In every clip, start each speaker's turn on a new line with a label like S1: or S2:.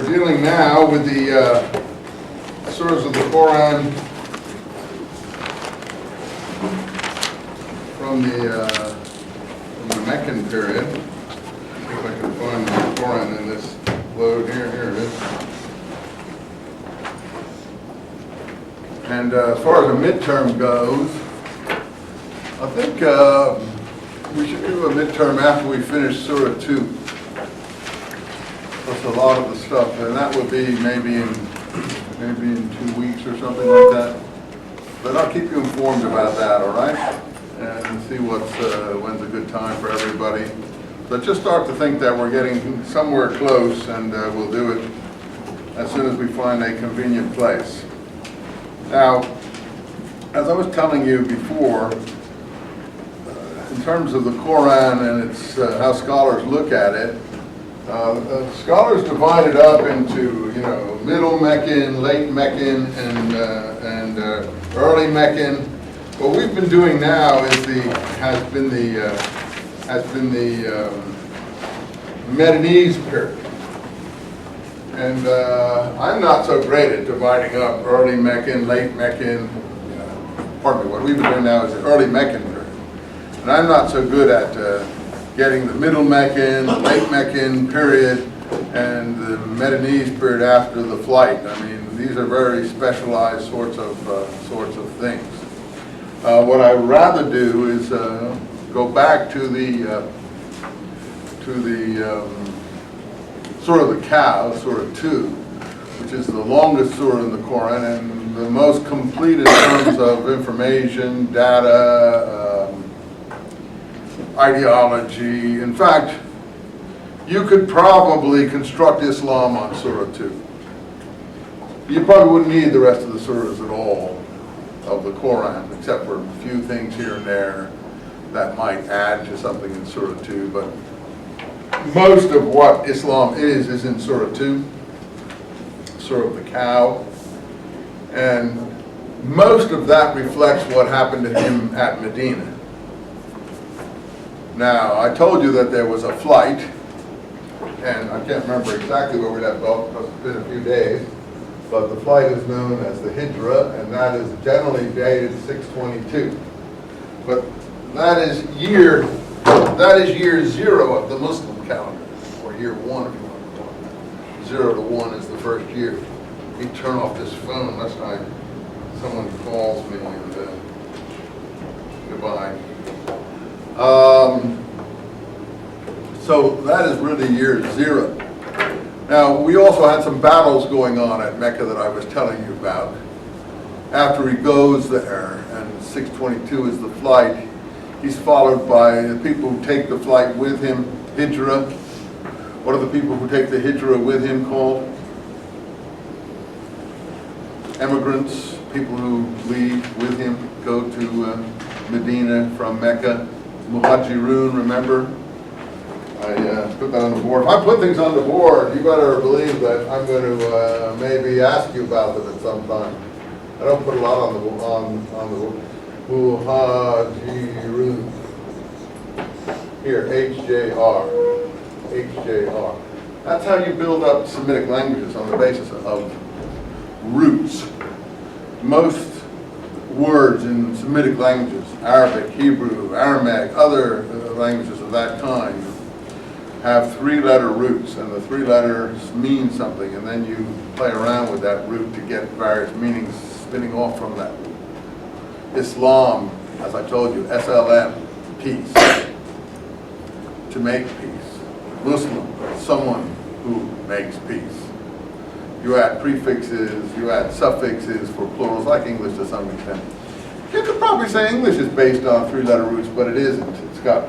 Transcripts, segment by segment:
S1: We're dealing now with the surahs of the Koran from the Meccan period. See if I can find the Koran in this load here. Here it is. And as far as a midterm goes, I think we should do a midterm after we finish Surah 2. That's a lot of the stuff, and that would be maybe in 2 weeks or something like that. But I'll keep you informed about that, all right? And see when's a good time for everybody. But just start to think that we're getting somewhere close, and we'll do it as soon as we find a convenient place. Now, as I was telling you before, in terms of the Koran and its how scholars look at it, scholars divide it up into, middle Meccan, late Meccan, and early Meccan. What we've been doing now has been the Medinese period, and I'm not so great at dividing up early Meccan, late Meccan. Pardon me. What we've been doing now is the early Meccan period, and I'm not so good at getting the middle Meccan, the late Meccan period, and the Medinese period after the flight. I mean, these are very specialized sorts of things. What I would rather do is go back to the Surah of the Cow, Surah 2, which is the longest surah in the Koran and the most complete in terms of information, data, ideology. In fact, you could probably construct Islam on Surah 2. You probably wouldn't need the rest of the surahs at all of the Koran, except for a few things here and there that might add to something in Surah 2. But most of what Islam is in Surah 2, Surah of the Cow. And most of that reflects what happened to him at Medina. Now, I told you that there was a flight, and I can't remember exactly where we left off because it's been a few days, but the flight is known as the Hijra, and that is generally dated 622. But that is year 0 of the Muslim calendar, or year 1 if you want to call it. 0 to 1 is the first year. You turn off this phone unless someone calls me and goodbye. So that is really year 0. Now, we also had some battles going on at Mecca that I was telling you about. After he goes there, and 622 is the flight, he's followed by the people who take the flight with him, Hijra. What are the people who take the Hijra with him called? Emigrants, people who leave with him, go to Medina from Mecca. Muhajirun, remember? I put that on the board. If I put things on the board, you better believe that I'm going to maybe ask you about them at some time. I don't put a lot on the Muhajirun. Here, HJR. HJR. That's how you build up Semitic languages, on the basis of roots. Most words in Semitic languages, Arabic, Hebrew, Aramaic, other languages of that kind, have 3-letter roots, and the 3 letters mean something, and then you play around with that root to get various meanings spinning off from that root. Islam, as I told you, SLM, peace, to make peace. Muslim, someone who makes peace. You add prefixes, you add suffixes for plurals, like English to some extent. You could probably say English is based on 3-letter roots, but it isn't. It's got,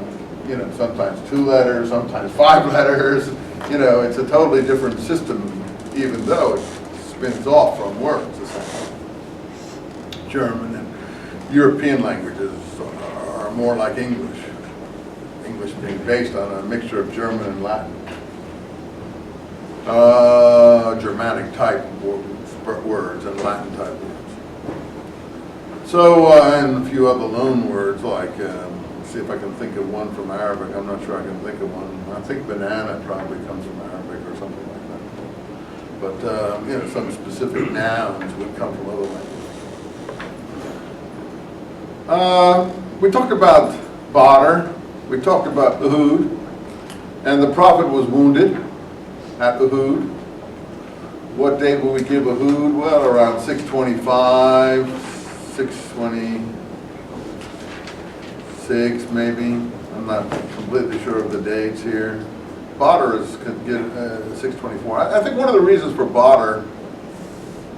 S1: sometimes 2 letters, sometimes 5 letters. It's a totally different system, even though it spins off from words, essentially. German and European languages are more like English. English being based on a mixture of German and Latin. Germanic type words and Latin type words. So, and a few other loan words like see if I can think of one from Arabic. I'm not sure I can think of one. I think banana probably comes from Arabic or something like that. but you know, some specific nouns would come from other languages. We talked about Badr, we talked about Uhud, and the Prophet was wounded at Uhud. What date will we give Uhud? Well, around 625, 626 maybe. I'm not completely sure of the dates here. Badr is 624. I think one of the reasons for Badr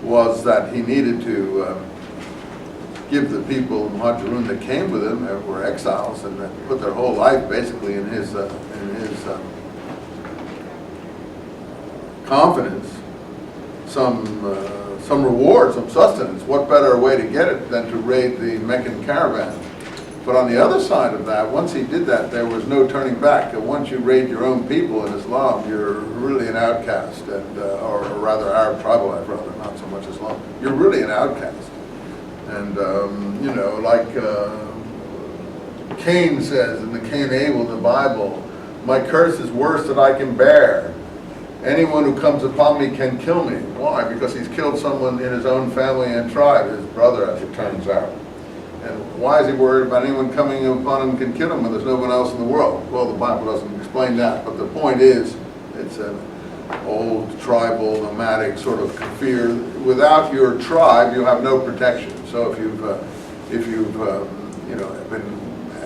S1: was that he needed to give the people, Muhajirun, that came with him, that were exiles, and that put their whole life basically in his confidence, some reward, some sustenance. What better way to get it than to raid the Meccan caravan? But on the other side of that, once he did that, there was no turning back. Once you raid your own people in Islam, you're really an outcast, and or rather Arab tribal life, rather, not so much Islam. You're really an outcast. And, you know, like Cain says in the Cain Abel in the Bible, my curse is worse than I can bear. Anyone who comes upon me can kill me. Why? Because he's killed someone in his own family and tribe, his brother, as it turns out. And why is he worried about anyone coming upon him can kill him when there's no one else in the world? Well, the Bible doesn't explain that, but the point is, it's an old tribal, nomadic sort of kafir. Without your tribe, you have no protection. So if you've you know, been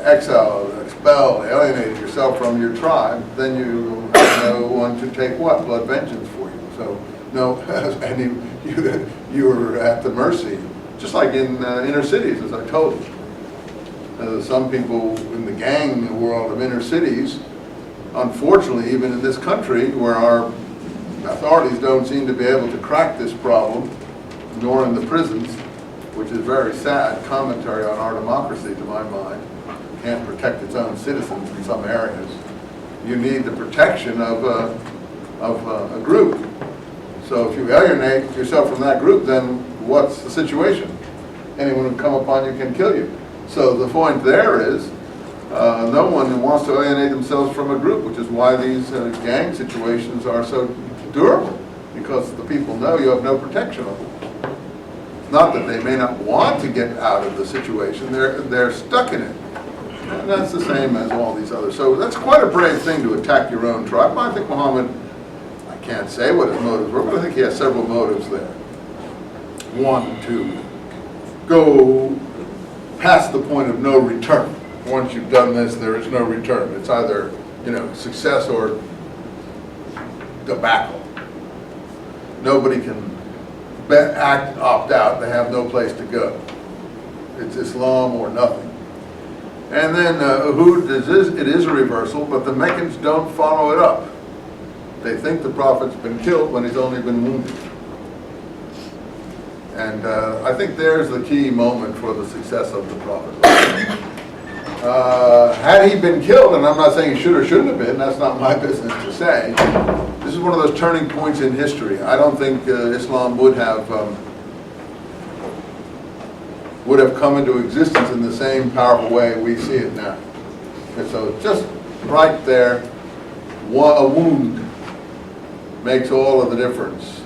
S1: exiled, expelled, alienated yourself from your tribe, then you have no one to take what? Blood vengeance for you. So no, and you're at the mercy. Just like in inner cities, as I told you. Some people in the gang world of inner cities, unfortunately, even in this country, where our authorities don't seem to be able to crack this problem, nor in the prisons, which is very sad commentary on our democracy, to my mind. Can't protect its own citizens in some areas. You need the protection of a group. So if you alienate yourself from that group, then what's the situation? Anyone who come upon you can kill you. So the point there is, no one wants to alienate themselves from a group, which is why these gang situations are so durable, because the people know you have no protection over them. Not that they may not want to get out of the situation, they're stuck in it. And that's the same as all these others. So that's quite a brave thing to attack your own tribe. I think Muhammad, I can't say what his motives were, but I think he has several motives there. One, to go past the point of no return. Once you've done this, there is no return. It's either, you know, success or debacle. Nobody can opt out. They have no place to go. It's Islam or nothing. And then Uhud, it is a reversal, but the Meccans don't follow it up. They think the Prophet's been killed when he's only been wounded. And I think there's the key moment for the success of the Prophet. Had he been killed, and I'm not saying he should or shouldn't have been, that's not my business to say, this is one of those turning points in history. I don't think Islam would have come into existence in the same powerful way we see it now. And so just right there, a wound makes all of the difference.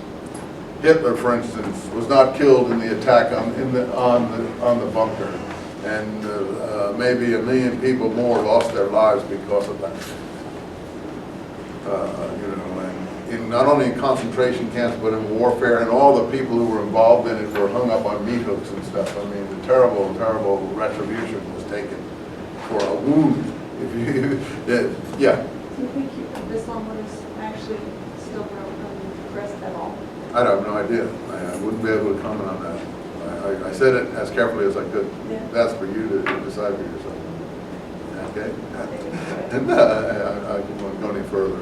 S1: Hitler, for instance, was not killed in the attack on the bunker, and maybe 1 million people more lost their lives because of that. You know, and not only in concentration camps, but in warfare, and all the people who were involved in it were hung up on meat hooks and stuff. I mean, the terrible, terrible retribution was taken for a wound. If you, yeah.
S2: Do you think Islam would have actually still progressed at all?
S1: I have no idea. I wouldn't be able to comment on that. I said it as carefully as I could. Yeah. That's for you to decide for yourself. Okay? And I won't go any further.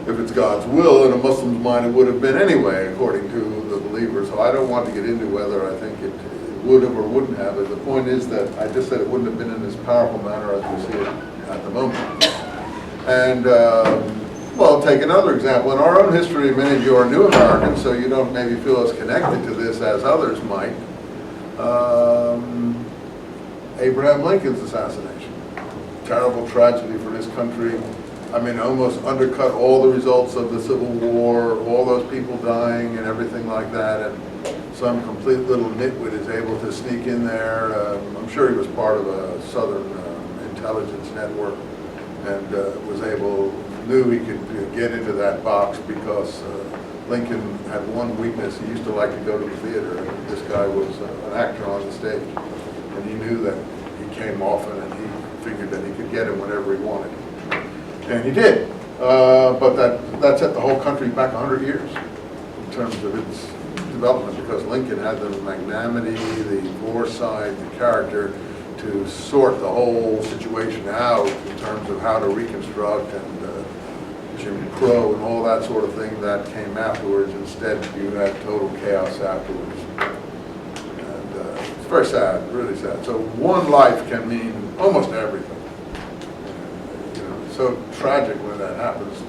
S1: If it's God's will, in a Muslim's mind, it would have been anyway, according to the believer. So I don't want to get into whether I think it would have or wouldn't have. But the point is that I just said it wouldn't have been in this powerful manner as we see it at the moment. And well, take another example. In our own history, many of you are new Americans, so you don't maybe feel as connected to this as others might. Abraham Lincoln's assassination. Terrible tragedy for this country. I mean, almost undercut all the results of the Civil War, all those people dying and everything like that, and some complete little nitwit is able to sneak in there. I'm sure he was part of a Southern intelligence network, and knew he could get into that box because Lincoln had one weakness. He used to like to go to the theater, and this guy was an actor on the stage, and he knew that he came often, and he figured that he could get him whenever he wanted. And he did, but that set the whole country back 100 years in terms of its development, because Lincoln had the magnanimity, the foresight, the character to sort the whole situation out in terms of how to reconstruct, and Jim Crow and all that sort of thing that came afterwards. Instead, you had total chaos afterwards. And it's very sad, really sad. So one life can mean almost everything. So tragic when that happens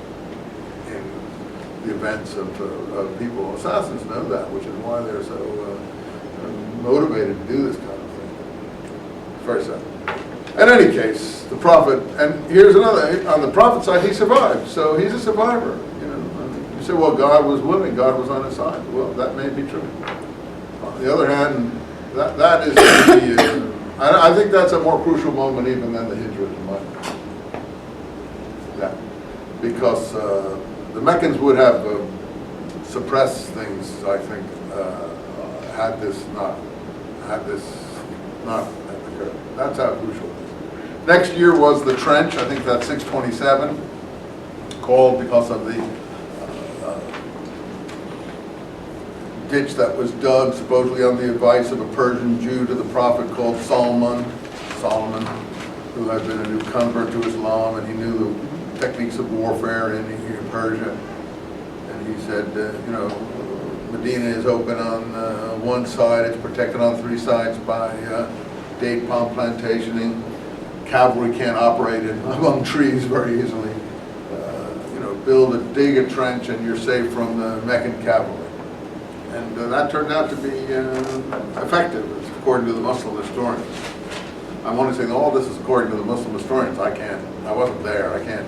S1: in the events of people. Assassins know that, which is why they're so motivated to do this kind of thing. It's very sad. In any case, the prophet, and here's another, on the prophet side, he survived, so he's a survivor. You say, well, God was willing, God was on his side. Well, that may be true. On the other hand, that is the, I think that's a more crucial moment even than the Hijra in my opinion. Yeah, because the Meccans would have suppressed things, I think, had this not occurred. That's how crucial it is. Next year was the trench. I think that's 627, called because of the ditch that was dug supposedly on the advice of a Persian Jew to the prophet called Solomon, who had been a new convert to Islam, and he knew the techniques of warfare in Persia. And he said, Medina is open on one side, it's protected on 3 sides by date palm plantationing. Cavalry can't operate among trees very easily. Dig a trench and you're safe from the Meccan cavalry. And that turned out to be effective, according to the Muslim historians. I'm only saying all this is according to the Muslim historians. I wasn't there, I can't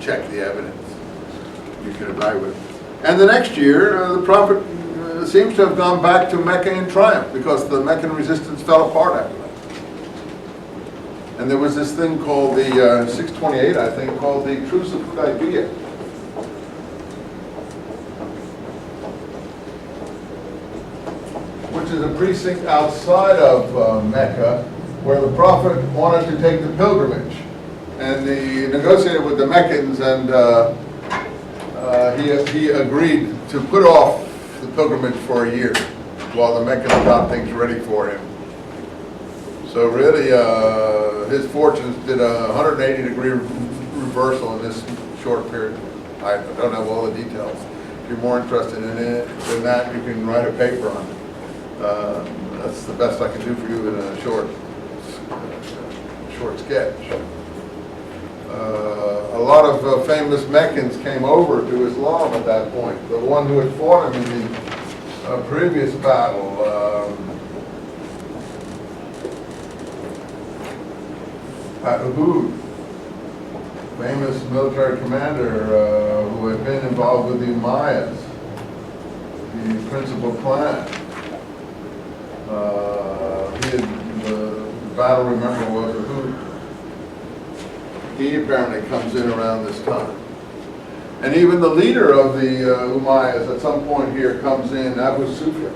S1: check the evidence. You can evaluate. And the next year, the prophet seems to have gone back to Mecca in triumph, because the Meccan resistance fell apart after that. And there was this thing called the 628, I think, called the Truce of Hudaybiyah. Which is a precinct outside of Mecca, where the prophet wanted to take the pilgrimage. And he negotiated with the Meccans, and he agreed to put off the pilgrimage for a year while the Meccans got things ready for him. So really, his fortunes did a 180-degree reversal in this short period. I don't have all the details. If you're more interested in it than that, you can write a paper on it. That's the best I can do for you in a short sketch. A lot of famous Meccans came over to Islam at that point. The one who had fought him in the previous battle, at Uhud, famous military commander who had been involved with the Umayyads, the principal clan. The battle, remember, was Uhud. He apparently comes in around this time. And even the leader of the Umayyads at some point here comes in, Abu Sufyan.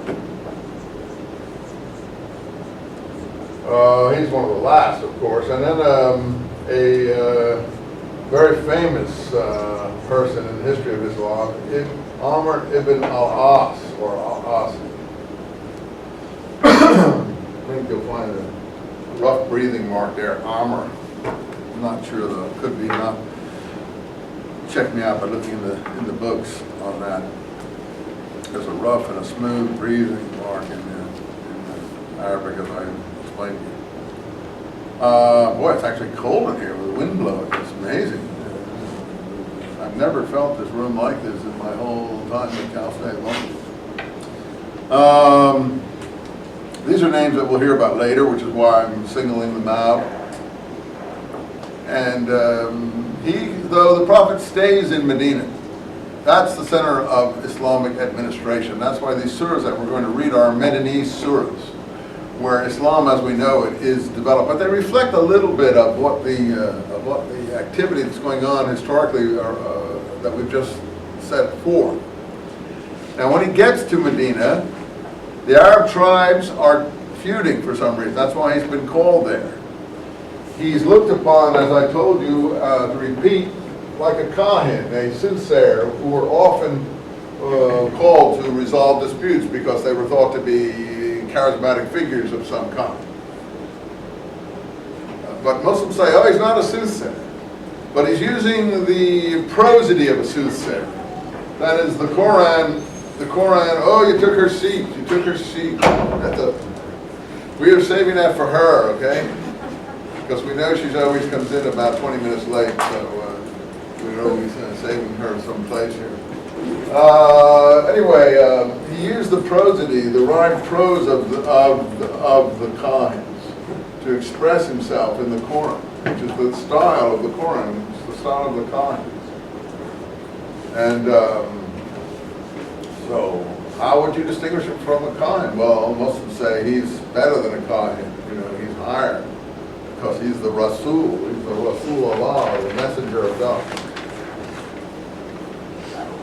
S1: He's one of the last, of course. And then a very famous person in the history of Islam, Amr ibn al-As, or al-As. I think you'll find a rough breathing mark there, Amr. I'm not sure though, it could be not. Check me out by looking in the books on that. There's a rough and a smooth breathing mark in the Arabic, as I explained to you. Boy, it's actually cold in here with the wind blowing. It's amazing. I've never felt this room like this in my whole time at Cal State Long. These are names that we'll hear about later, which is why I'm singling them out. And Though the Prophet stays in Medina, that's the center of Islamic administration. That's why these surahs that we're going to read are Medinese surahs, where Islam as we know it is developed. But they reflect a little bit of what the activity that's going on historically that we've just set forth. Now when he gets to Medina, the Arab tribes are feuding for some reason. That's why he's been called there. He's looked upon, as I told you, to repeat, like a kahin, a soothsayer, who were often called to resolve disputes because they were thought to be charismatic figures of some kind. But Muslims say, oh, he's not a soothsayer. But he's using the prosody of a soothsayer. That is the Koran, oh, you took her seat, you took her seat. We are saving that for her, okay? Because we know she's always comes in about 20 minutes late, so we're always saving her some place here. Anyway, he used the prosody, the rhymed prose of the Kahins to express himself in the Koran, which is the style of the Koran, it's the style of the Kahins. And so, how would you distinguish him from a Kahin? Well, Muslims say he's better than a Kahin, he's higher. Because he's the Rasul, he's the Rasul of Allah, the messenger of God.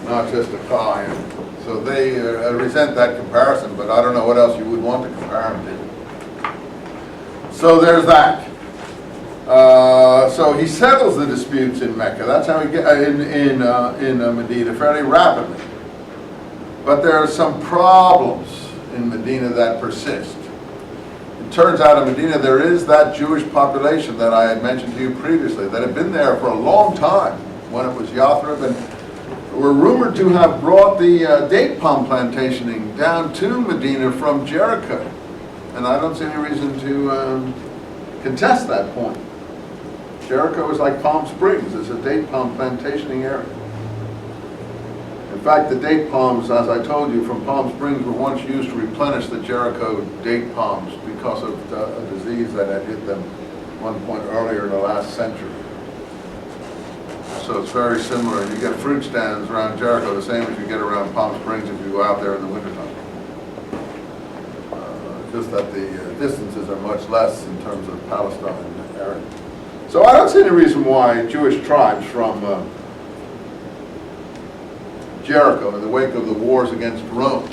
S1: Not just a Kahin. So they resent that comparison, but I don't know what else you would want to compare him to. So there's that. So he settles the disputes in Mecca. That's how he gets in Medina fairly rapidly. But there are some problems in Medina that persist. It turns out in Medina there is that Jewish population that I had mentioned to you previously that had been there for a long time when it was Yathrib, and were rumored to have brought the date palm plantationing down to Medina from Jericho. And I don't see any reason to contest that point. Jericho is like Palm Springs. It's a date palm plantationing area. In fact, the date palms, as I told you, from Palm Springs were once used to replenish the Jericho date palms because of a disease that had hit them one point earlier in the last century. So it's very similar. You get fruit stands around Jericho the same as you get around Palm Springs if you go out there in the wintertime. Just that the distances are much less in terms of Palestine area. So I don't see any reason why Jewish tribes from Jericho in the wake of the wars against Rome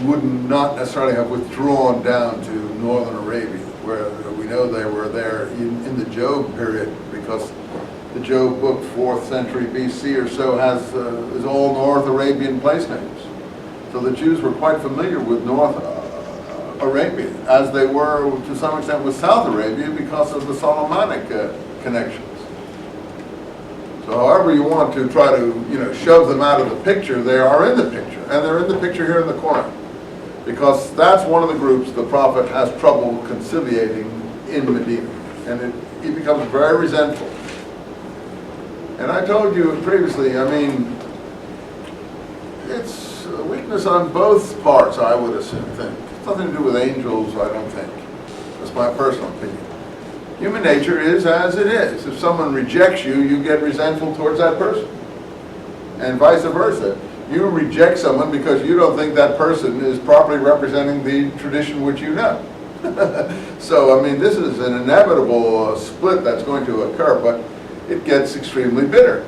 S1: would not necessarily have withdrawn down to northern Arabia, where we know they were there in the Job period, because the Job book, 4th century BC or so, is all North Arabian place names. So the Jews were quite familiar with North Arabia, as they were to some extent with South Arabia because of the Solomonic connections. So however you want to try to shove them out of the picture, they are in the picture, and they're in the picture here in the Koran, because that's one of the groups the Prophet has trouble conciliating in Medina, and he becomes very resentful. And I told you previously, I mean, it's a weakness on both parts, I would assume. It's nothing to do with angels, I don't think. That's my personal opinion. Human nature is as it is. If someone rejects you, you get resentful towards that person. And vice versa. You reject someone because you don't think that person is properly representing the tradition which you know. So, I mean, this is an inevitable split that's going to occur, but it gets extremely bitter.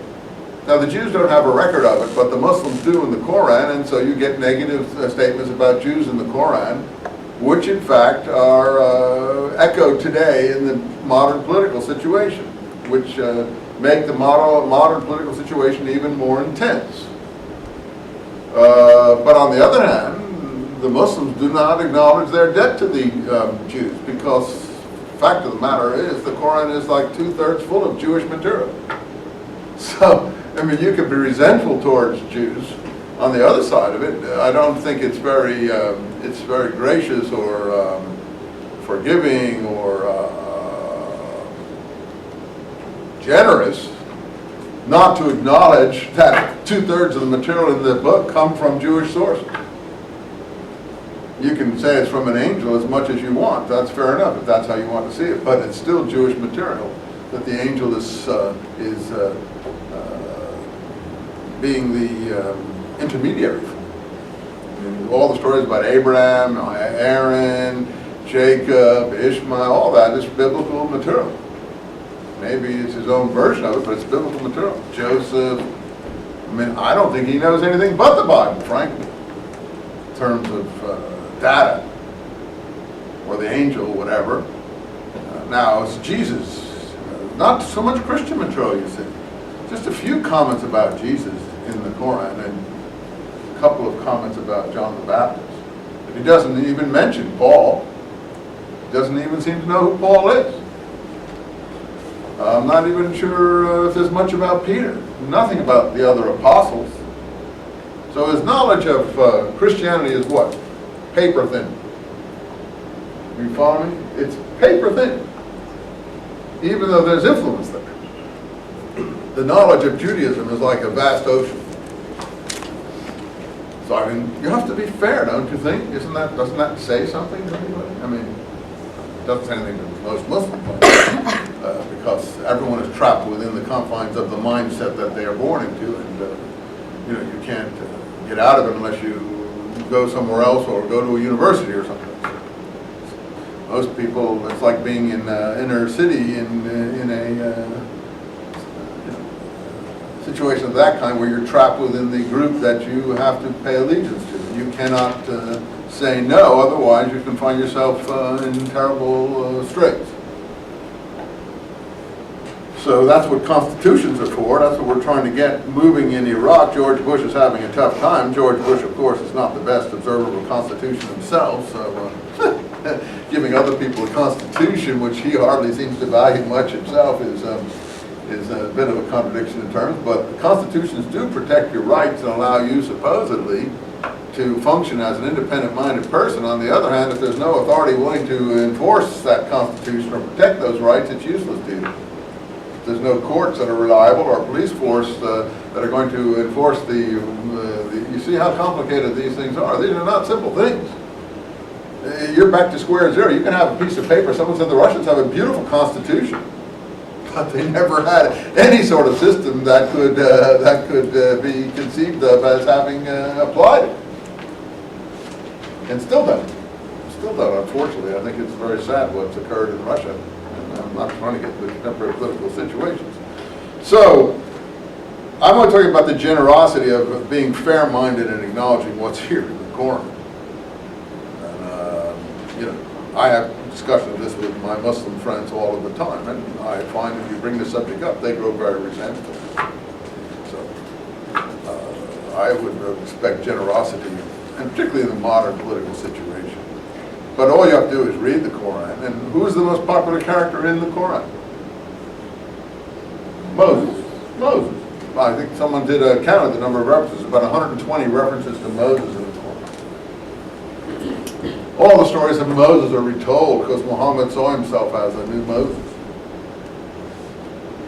S1: Now, the Jews don't have a record of it, but the Muslims do in the Koran, and so you get negative statements about Jews in the Koran, which in fact are echoed today in the modern political situation, which make the modern political situation even more intense. But on the other hand, the Muslims do not acknowledge their debt to the Jews, because the fact of the matter is the Koran is like 2/3 full of Jewish material. So, I mean, you could be resentful towards Jews. On the other side of it, I don't think it's very gracious or forgiving or generous not to acknowledge that 2/3 of the material in the book come from Jewish sources. You can say it's from an angel as much as you want. That's fair enough if that's how you want to see it, but it's still Jewish material. that the angel is being the intermediary for. I mean, all the stories about Abraham, Aaron, Jacob, Ishmael, all that is biblical material. Maybe it's his own version of it, but it's biblical material. Joseph, I mean, I don't think he knows anything but the Bible, frankly, in terms of data, or the angel, whatever. Now, it's Jesus. Not so much Christian material, you see. Just a few comments about Jesus in the Koran, and a couple of comments about John the Baptist. But he doesn't even mention Paul. He doesn't even seem to know who Paul is. I'm not even sure if there's much about Peter. Nothing about the other apostles. So his knowledge of Christianity is what? Paper thin. You follow me? It's paper thin. Even though there's influence there. The knowledge of Judaism is like a vast ocean. So I mean, you have to be fair, don't you think? Doesn't that say something to anybody? I mean, it doesn't say anything to most Muslims, because everyone is trapped within the confines of the mindset that they are born into, and you can't get out of it unless you go somewhere else or go to a university or something. Most people, it's like being in inner city in a situation of that kind, where you're trapped within the group that you have to pay allegiance to. You cannot say no, otherwise you can find yourself in terrible straits. So that's what constitutions are for. That's what we're trying to get moving in Iraq. George Bush is having a tough time. George Bush, of course, is not the best observer of a constitution himself, so giving other people a constitution, which he hardly seems to value much himself, is a bit of a contradiction in terms. But the constitutions do protect your rights and allow you, supposedly, to function as an independent-minded person. On the other hand, if there's no authority willing to enforce that constitution or protect those rights, it's useless to you. There's no courts that are reliable or police force that are going to enforce you see how complicated these things are. These are not simple things. You're back to square zero. You can have a piece of paper. Someone said the Russians have a beautiful constitution, but they never had any sort of system that could be conceived of as having applied it. And still don't. Unfortunately. I think it's very sad what's occurred in Russia. I'm not trying to get into contemporary political situations. So, I'm going to talk about the generosity of being fair-minded and acknowledging what's here in the Koran. And, I have discussions of this with my Muslim friends all of the time, and I find if you bring the subject up, they grow very resentful. So, I would expect generosity, and particularly in the modern political situation. But all you have to do is read the Koran. And who's the most popular character in the Koran? Moses. I think someone did a count of the number of references, about 120 references to Moses in the Koran. All the stories of Moses are retold because Muhammad saw himself as a new Moses.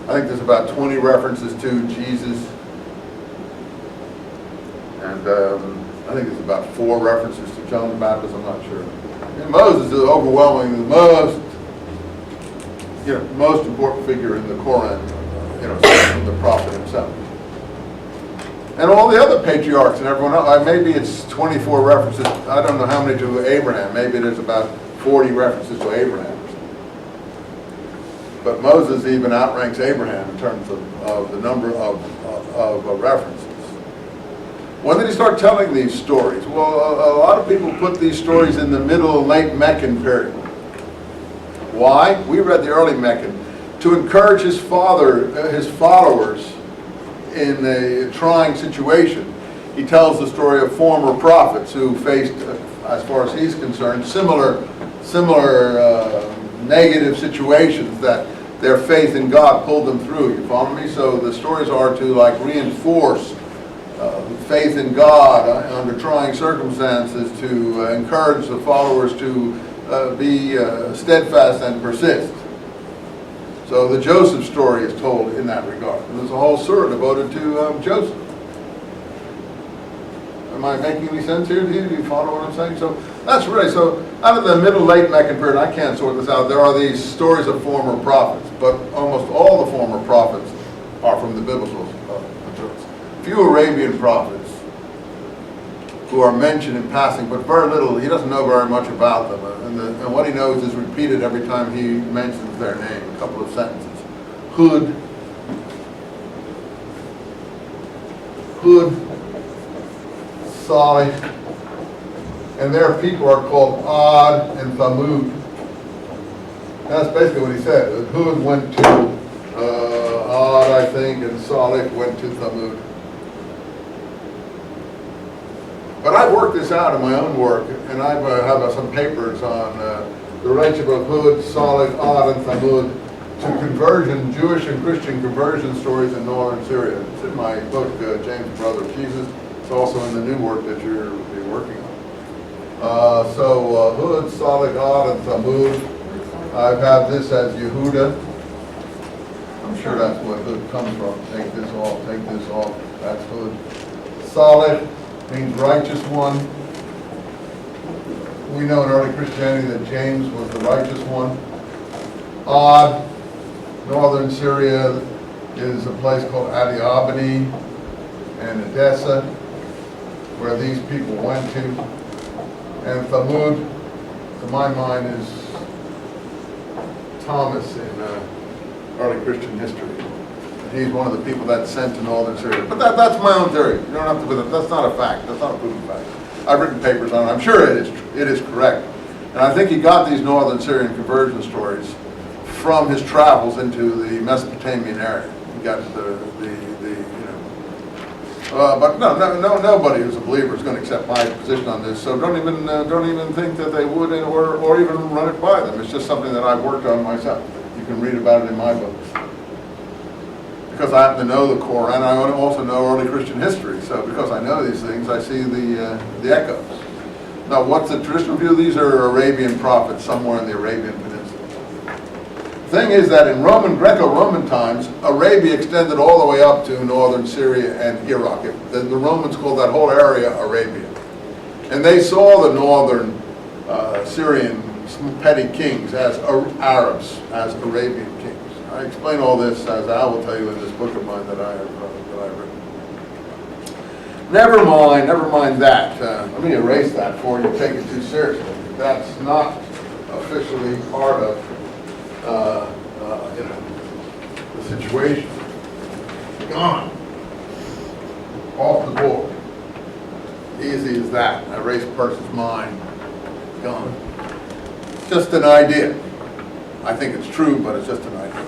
S1: I think there's about 20 references to Jesus. And I think there's about 4 references to John the Baptist, I'm not sure. And Moses is overwhelmingly the most important figure in the Koran, from the prophet himself. And all the other patriarchs and everyone else, maybe it's 24 references, I don't know how many to Abraham, maybe there's about 40 references to Abraham. But Moses even outranks Abraham in terms of the number of references. When did he start telling these stories? Well, a lot of people put these stories in the middle and late Meccan period. Why? We read the early Meccan. To encourage his followers in a trying situation. He tells the story of former prophets who faced, as far as he's concerned, similar negative situations that their faith in God pulled them through. You follow me? So the stories are to reinforce faith in God under trying circumstances, to encourage the followers to be steadfast and persist. So the Joseph story is told in that regard. And there's a whole surah devoted to Joseph. Am I making any sense here to you? Do you follow what I'm saying? So that's really, so out of the middle late Meccan period, I can't sort this out, there are these stories of former prophets. but almost all the former prophets are from the biblical source. Few Arabian prophets who are mentioned in passing, but very little. He doesn't know very much about them, and what he knows is repeated every time he mentions their name, a couple of sentences. Hud, Salih, and their people are called Ad and Thamud. That's basically what he said. Hud went to Ad, I think, and Salih went to Thamud. But I've worked this out in my own work, and I have some papers on the relationship of Hud, Salih, Ad, and Thamud to conversion, Jewish and Christian conversion stories in northern Syria. It's in my book, James, Brother of Jesus. It's also in the new work that you're working on. So Hud, Salih, Ad, and Thamud. I've had this as Yehuda. I'm sure that's what Hud comes from. Take this off, take this off. That's Hud. Salih means righteous one. We know in early Christianity that James was the righteous one. Ad, northern Syria, is a place called Adiabene and Edessa, where these people went to. And Thamud, to my mind, is Thomas in early Christian history. He's one of the people that's sent to northern Syria. But that's my own theory. You don't have to, that's not a fact. That's not a proven fact. I've written papers on it. I'm sure it is correct. And I think he got these northern Syrian conversion stories from his travels into the Mesopotamian area. He got but nobody who's a believer is going to accept my position on this. So don't even think that they would, or even run it by them. It's just something that I've worked on myself. You can read about it in my book. Because I happen to know the Koran, I also know early Christian history. So because I know these things, I see the echoes. Now, what's the traditional view? These are Arabian prophets somewhere in the Arabian Peninsula. The thing is that in Greco-Roman times, Arabia extended all the way up to northern Syria and Iraq. The Romans called that whole area Arabia. And they saw the northern Syrian petty kings as Arabs, as Arabian kings. I explain all this, as Al will tell you, in this book of mine that I've written. Never mind that. Let me erase that for you. Take it too seriously. That's not officially part of the situation. Gone. Off the board. Easy as that. Erase a person's mind. Gone. Just an idea. I think it's true, but it's just an idea.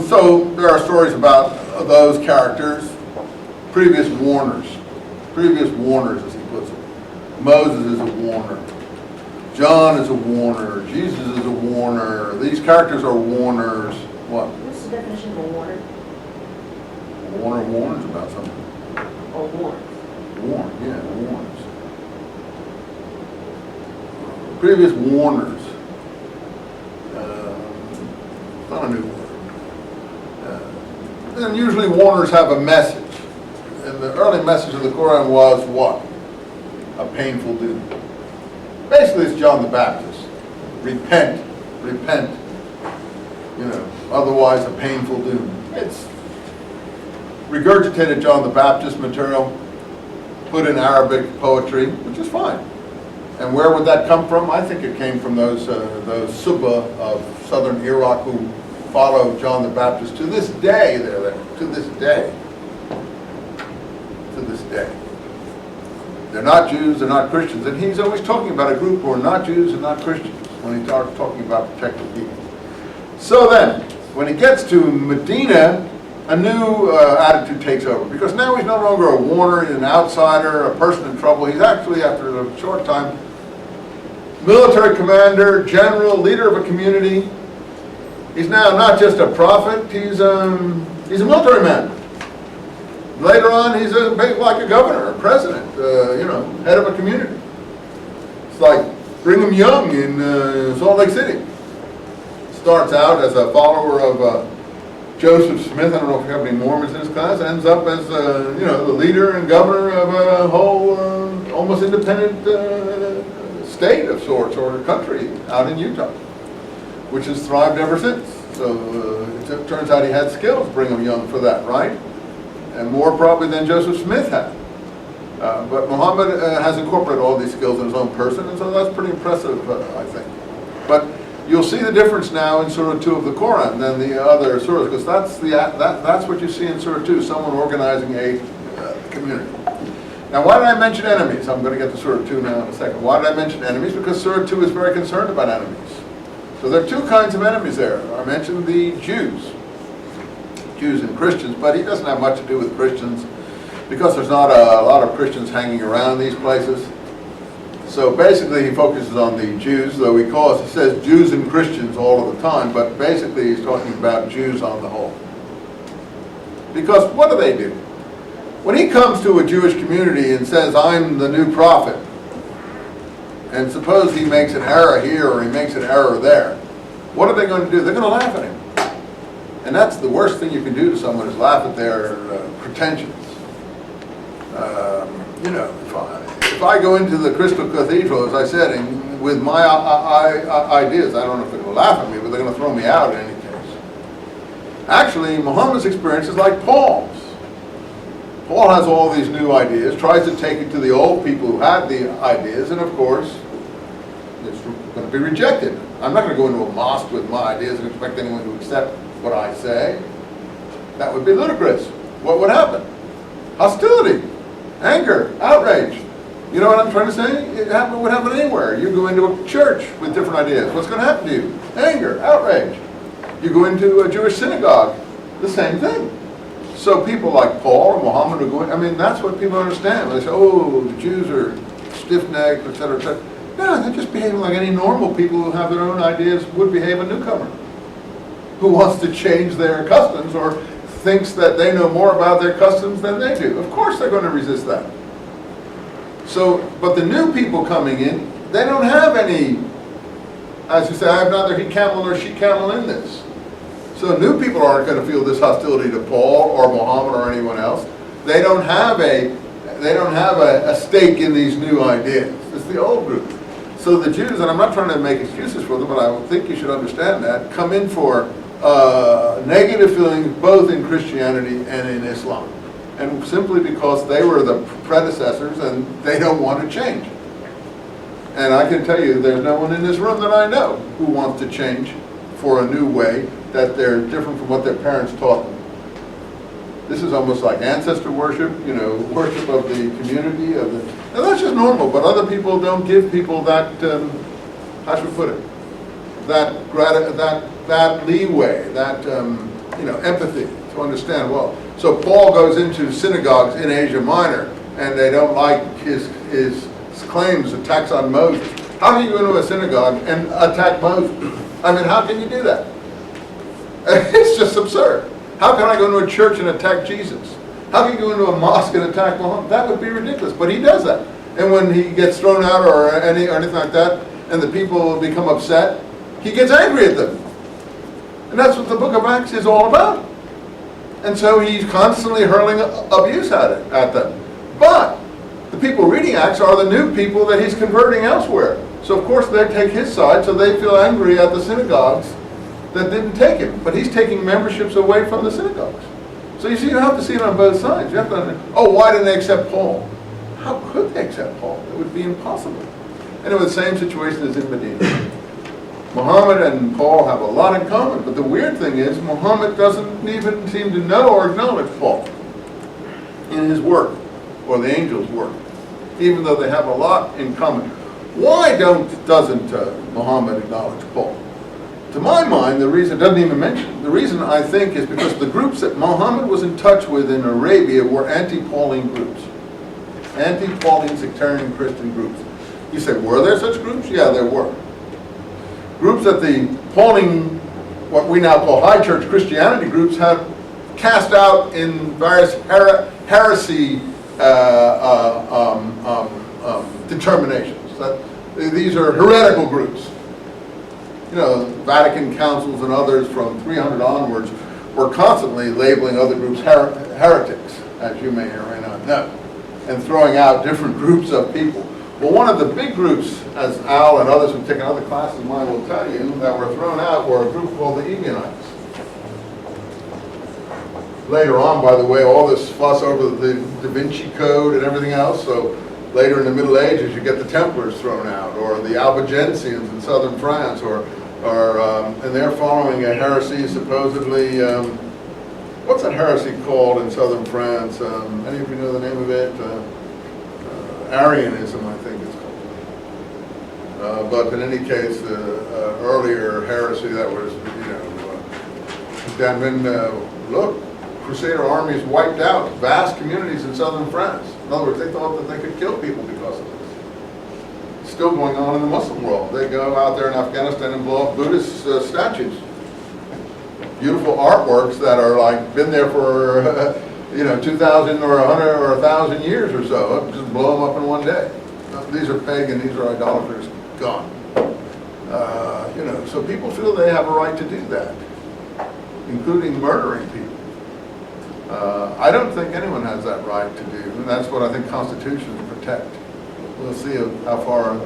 S1: So there are stories about those characters, previous warners, as he puts it. Moses is a warner. John is a warner. Jesus is a warner. These characters are warners. What?
S3: What's the definition of a warner?
S1: A warner warns about something.
S3: Or warns?
S1: Warn, yeah, warns. Previous warners. Not a new word. And usually warners have a message. And the early message of the Koran was what? A painful doom. Basically, it's John the Baptist. Repent, repent. Otherwise a painful doom. It's regurgitated John the Baptist material, put in Arabic poetry, which is fine. And where would that come from? I think it came from those Subba of southern Iraq who followed John the Baptist. To this day, they're there. To this day. To this day. They're not Jews, they're not Christians. And he's always talking about a group who are not Jews and not Christians when he starts talking about protected people. So then, when he gets to Medina, a new attitude takes over. Because now he's no longer a warner, he's an outsider, a person in trouble. He's actually, after a short time, military commander, general, leader of a community. He's now not just a prophet, he's a military man. Later on, he's like a governor, a president, head of a community. It's like Brigham Young in Salt Lake City. Starts out as a follower of Joseph Smith. I don't know if you have any Mormons in this class. Ends up as the leader and governor of a whole almost independent state of sorts, or country out in Utah. which has thrived ever since. So it turns out he had skills, Brigham Young, for that, right? And more probably than Joseph Smith had. But Muhammad has incorporated all these skills in his own person, and so that's pretty impressive, I think. But you'll see the difference now in Surah 2 of the Koran than the other surahs, because that's what you see in Surah 2, someone organizing a community. Now, why did I mention enemies? I'm going to get to Surah 2 now in a second. Why did I mention enemies? Because Surah 2 is very concerned about enemies. So there are two kinds of enemies there. I mentioned the Jews and Christians, but he doesn't have much to do with Christians because there's not a lot of Christians hanging around these places. So basically he focuses on the Jews, though he says Jews and Christians all of the time, but basically he's talking about Jews on the whole. Because what do? When he comes to a Jewish community and says, I'm the new prophet, and suppose he makes an error here or he makes an error there, what are they going to do? They're going to laugh at him. And that's the worst thing you can do to someone is laugh at their pretensions. You know, if I go into the Crystal Cathedral, as I said, and with my ideas, I don't know if they're going to laugh at me, but they're going to throw me out in any case. Actually, Muhammad's experience is like Paul's. Paul has all these new ideas, tries to take it to the old people who had the ideas, and of course, it's going to be rejected. I'm not going to go into a mosque with my ideas and expect anyone to accept what I say. That would be ludicrous. What would happen? Hostility, anger, outrage. You know what I'm trying to say? It would happen anywhere. You go into a church with different ideas. What's going to happen to you? Anger, outrage. You go into a Jewish synagogue, the same thing. So people like Paul or Muhammad who go in, I mean, that's what people understand. They say, oh, the Jews are stiff-necked, etc., etc. No, they're just behaving like any normal people who have their own ideas would behave a newcomer who wants to change their customs or thinks that they know more about their customs than they do. Of course they're going to resist that. So, but the new people coming in, they don't have any, as you say, I have neither he camel nor she camel in this. So new people aren't going to feel this hostility to Paul or Muhammad or anyone else. They don't have a stake in these new ideas. It's the old group. So the Jews, and I'm not trying to make excuses for them, but I think you should understand that, come in for negative feelings both in Christianity and in Islam. And simply because they were the predecessors and they don't want to change. And I can tell you there's no one in this room that I know who wants to change for a new way that they're different from what their parents taught them. This is almost like ancestor worship, you know, worship of the community. Now that's just normal, but other people don't give people that, how should we put it, that leeway, that empathy to understand, well, so Paul goes into synagogues in Asia Minor and they don't like his claims, attacks on Moses. How can you go into a synagogue and attack Moses? I mean, how can you do that? It's just absurd. How can I go into a church and attack Jesus? How can you go into a mosque and attack Muhammad? That would be ridiculous, but he does that. And when he gets thrown out or anything like that, and the people become upset, he gets angry at them. And that's what the book of Acts is all about. And so he's constantly hurling abuse at them. But the people reading Acts are the new people that he's converting elsewhere. So of course they take his side, so they feel angry at the synagogues that didn't take him. But he's taking memberships away from the synagogues. So you see, you have to see it on both sides. You have to understand, oh, why didn't they accept Paul? How could they accept Paul? It would be impossible. Anyway, the same situation is in Medina. Muhammad and Paul have a lot in common, but the weird thing is Muhammad doesn't even seem to know or acknowledge Paul in his work, or the angel's work, even though they have a lot in common. Why doesn't Muhammad acknowledge Paul? To my mind, the reason, it doesn't even mention, the reason I think is because the groups that Muhammad was in touch with in Arabia were anti-Pauline groups. Anti-Pauline sectarian Christian groups. You say, were there such groups? Yeah, there were. Groups that the Pauline, what we now call high church Christianity groups, have cast out in various heresy determinations. These are heretical groups. You know, Vatican councils and others from 300 onwards were constantly labeling other groups heretics, as you may or may not know, and throwing out different groups of people. Well, one of the big groups, as Al and others who've taken other classes of mine will tell you, that were thrown out were a group called the Ebionites. Later on, by the way, all this fuss over the Da Vinci Code and everything else, so later in the Middle Ages you get the Templars thrown out, or the Albigensians in southern France, and they're following a heresy supposedly, what's that heresy called in southern France? Any of you know the name of it? Arianism, I think it's called. But in any case, earlier heresy that was, then look, Crusader armies wiped out vast communities in southern France. In other words, they thought that they could kill people because of this. It's still going on in the Muslim world. They go out there in Afghanistan and blow up Buddhist statues. Beautiful artworks that are like been there for 2,000 or 100 or 1,000 years or so. Just blow them up in one day. These are pagan. These are idolaters. Gone. So people feel they have a right to do that, including murdering people. I don't think anyone has that right to do, and that's what I think constitutions protect. We'll see how far.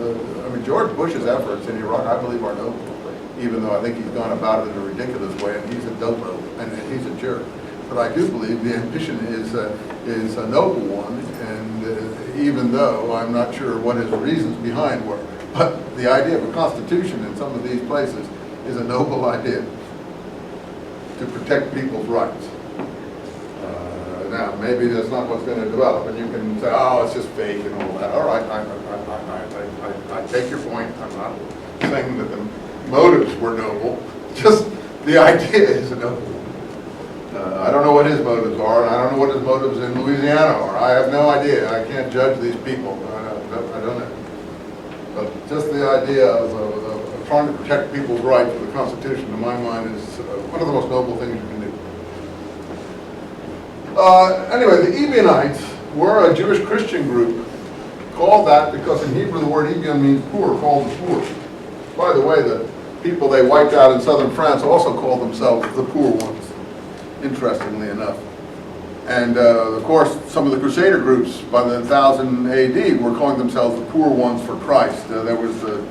S1: George Bush's efforts in Iraq, I believe, are noble, even though I think he's gone about it in a ridiculous way, and he's a dopo, and he's a jerk. But I do believe the ambition is a noble one, and even though I'm not sure what his reasons behind were, but the idea of a constitution in some of these places is a noble idea to protect people's rights. Now, maybe that's not what's going to develop, and you can say, oh, it's just fake and all that. All right, I take your point. I'm not saying that the motives were noble, just the idea is noble. I don't know what his motives are, and I don't know what his motives in Louisiana are. I have no idea. I can't judge these people. I don't know. But just the idea of trying to protect people's rights with the Constitution, to my mind, is one of the most noble things you can do. Anyway, the Ebionites were a Jewish Christian group called that because in Hebrew the word Ebion means poor, called the poor. By the way, the people they wiped out in southern France also called themselves the poor ones, interestingly enough. And of course, some of the Crusader groups by the 1000 AD were calling themselves the poor ones for Christ. There was the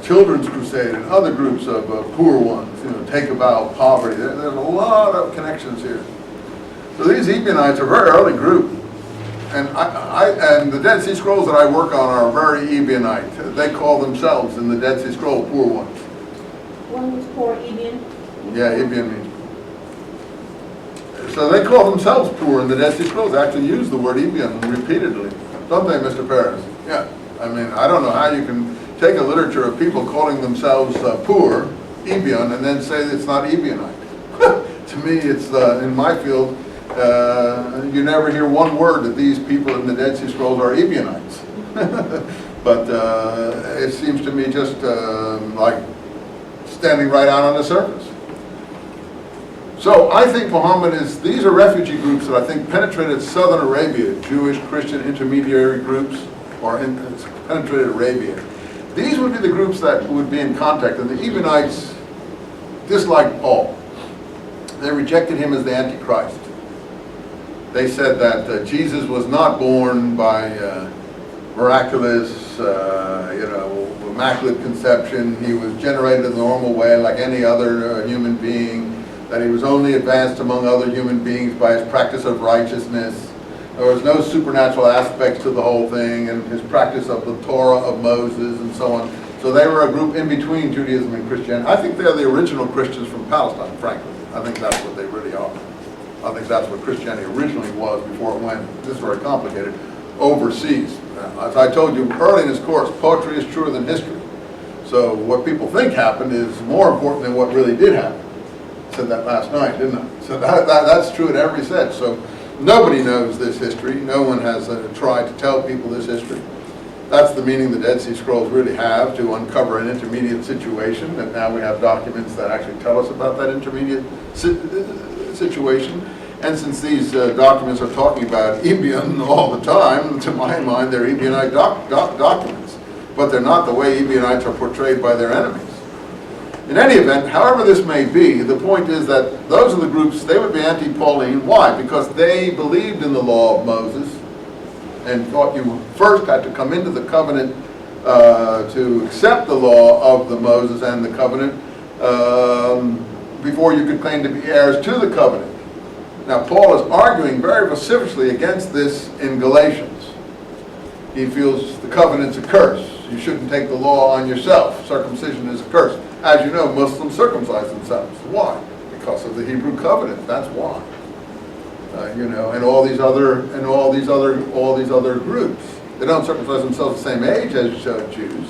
S1: Children's Crusade and other groups of poor ones, take about poverty. There's a lot of connections here. So these Ebionites are a very early group, and and the Dead Sea Scrolls that I work on are very Ebionite. They call themselves in the Dead Sea Scroll poor ones.
S3: One was poor, Ebion?
S1: Yeah, Ebion means. So they call themselves poor in the Dead Sea Scrolls. They actually use the word Ebion repeatedly, don't they, Mr. Paris? Yeah. I don't know how you can take a literature of people calling themselves poor, Ebion, and then say it's not Ebionite. To me, it's in my field. You never hear one word that these people in the Dead Sea Scrolls are Ebionites. But it seems to me just like standing right out on the surface. So I think Muhammad these are refugee groups that I think penetrated southern Arabia, Jewish, Christian intermediary groups, or penetrated Arabia. These would be the groups that would be in contact, and the Ebionites disliked Paul. They rejected him as the Antichrist. They said that Jesus was not born by miraculous, immaculate conception. He was generated in the normal way like any other human being, that he was only advanced among other human beings by his practice of righteousness. There was no supernatural aspects to the whole thing, and his practice of the Torah of Moses and so on. So they were a group in between Judaism and Christianity. I think they're the original Christians from Palestine, frankly. I think that's what they really are. I think that's what Christianity originally was before it went, this is very complicated, overseas. As I told you early in this course, poetry is truer than history. So what people think happened is more important than what really did happen. I said that last night, didn't I? So that's true in every sense. So nobody knows this history. No one has tried to tell people this history. That's the meaning the Dead Sea Scrolls really have, to uncover an intermediate situation. And now we have documents that actually tell us about that intermediate situation. And since these documents are talking about Ebion all the time, to my mind, they're Ebionite documents. But they're not the way Ebionites are portrayed by their enemies. In any event, however this may be, the point is that those are the groups, they would be anti-Pauline. Why? Because they believed in the law of Moses. and thought you first had to come into the covenant to accept the law of the Moses and the covenant before you could claim to be heirs to the covenant. Now, Paul is arguing very vociferously against this in Galatians. He feels the covenant's a curse. You shouldn't take the law on yourself. Circumcision is a curse. As you know, Muslims circumcise themselves. Why? Because of the Hebrew covenant. That's why. And all these other groups. They don't circumcise themselves the same age as Jews.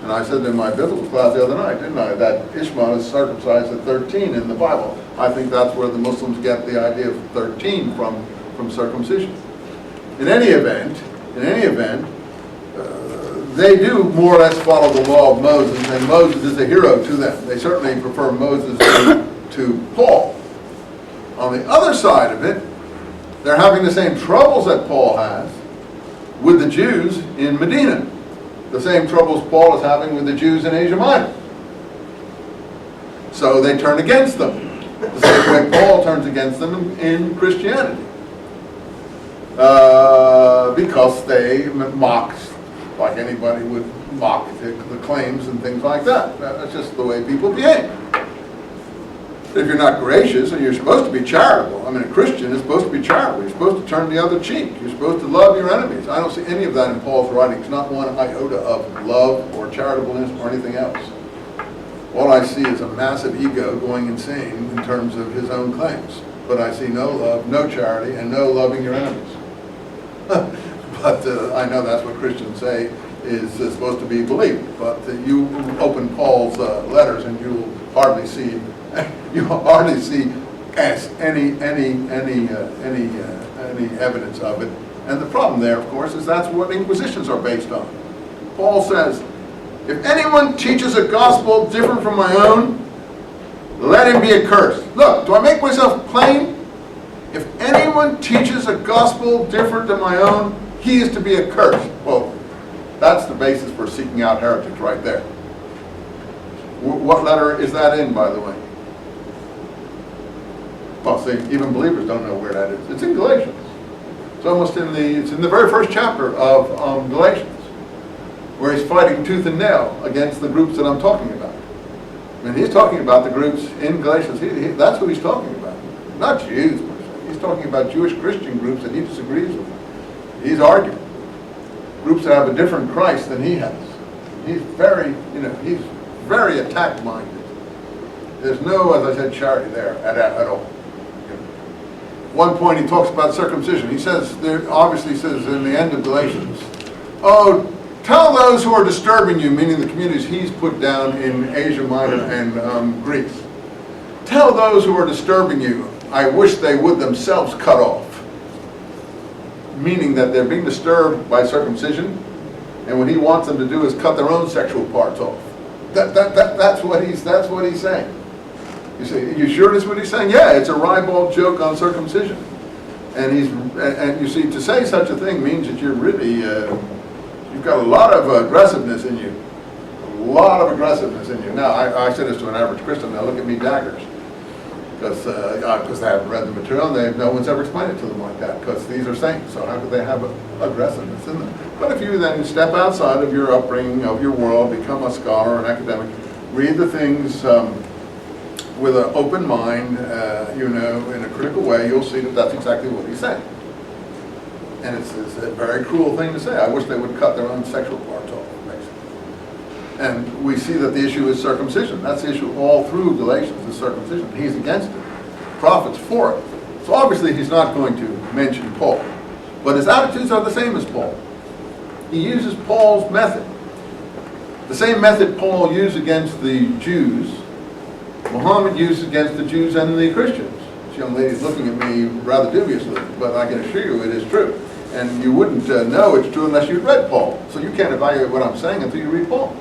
S1: And I said in my biblical class the other night, didn't I, that Ishmael is circumcised at 13 in the Bible. I think that's where the Muslims get the idea of 13 from circumcision. In any event, they do more or less follow the law of Moses, and Moses is a hero to them. They certainly prefer Moses to Paul. On the other side of it, they're having the same troubles that Paul has with the Jews in Medina. The same troubles Paul is having with the Jews in Asia Minor. So they turn against them, the same way Paul turns against them in Christianity. Because they mock, like anybody would mock the claims and things like that. That's just the way people behave. If you're not gracious, and you're supposed to be charitable, a Christian is supposed to be charitable. You're supposed to turn the other cheek. You're supposed to love your enemies. I don't see any of that in Paul's writings, not one iota of love or charitableness or anything else. All I see is a massive ego going insane in terms of his own claims. But I see no love, no charity, and no loving your enemies. But I know that's what Christians say is supposed to be believed. But you open Paul's letters and you'll hardly see any evidence of it. And the problem there, of course, is that's what inquisitions are based on. Paul says, if anyone teaches a gospel different from my own, let him be accursed. Look, do I make myself plain? If anyone teaches a gospel different than my own, he is to be accursed. Well, that's the basis for seeking out heretics right there. What letter is that in, by the way? Well, see, even believers don't know where that is. It's in Galatians. It's in the very first chapter of Galatians, where he's fighting tooth and nail against the groups that I'm talking about. He's talking about the groups in Galatians. That's who he's talking about. Not Jews, per se. He's talking about Jewish Christian groups that he disagrees with. He's arguing. Groups that have a different Christ than he has. He's very attack-minded. There's no, as I said, charity there at all. One point he talks about circumcision. He says, obviously says in the end of Galatians, oh, tell those who are disturbing you, meaning the communities he's put down in Asia Minor and Greece. Tell those who are disturbing you, I wish they would themselves cut off. Meaning that they're being disturbed by circumcision, and what he wants them to do is cut their own sexual parts off. That's what he's saying. You say, you sure that's what he's saying? Yeah, it's a ribald joke on circumcision. And you see, to say such a thing means that you're really, you've got a lot of aggressiveness in you. A lot of aggressiveness in you. Now, I say this to an average Christian, now look at me daggers. Because they haven't read the material, and no one's ever explained it to them like that, because these are saints, so how could they have aggressiveness in them? But if you then step outside of your upbringing, of your world, become a scholar, an academic, read the things with an open mind, in a critical way, you'll see that that's exactly what he's saying. And it's a very cruel thing to say. I wish they would cut their own sexual parts off, basically. And we see that the issue is circumcision. That's the issue all through Galatians, is circumcision. He's against it. The prophet's for it. So obviously he's not going to mention Paul. But his attitudes are the same as Paul. He uses Paul's method. The same method Paul used against the Jews, Muhammad used against the Jews and the Christians. This young lady's looking at me rather dubiously, but I can assure you it is true. And you wouldn't know it's true unless you'd read Paul. So you can't evaluate what I'm saying until you read Paul.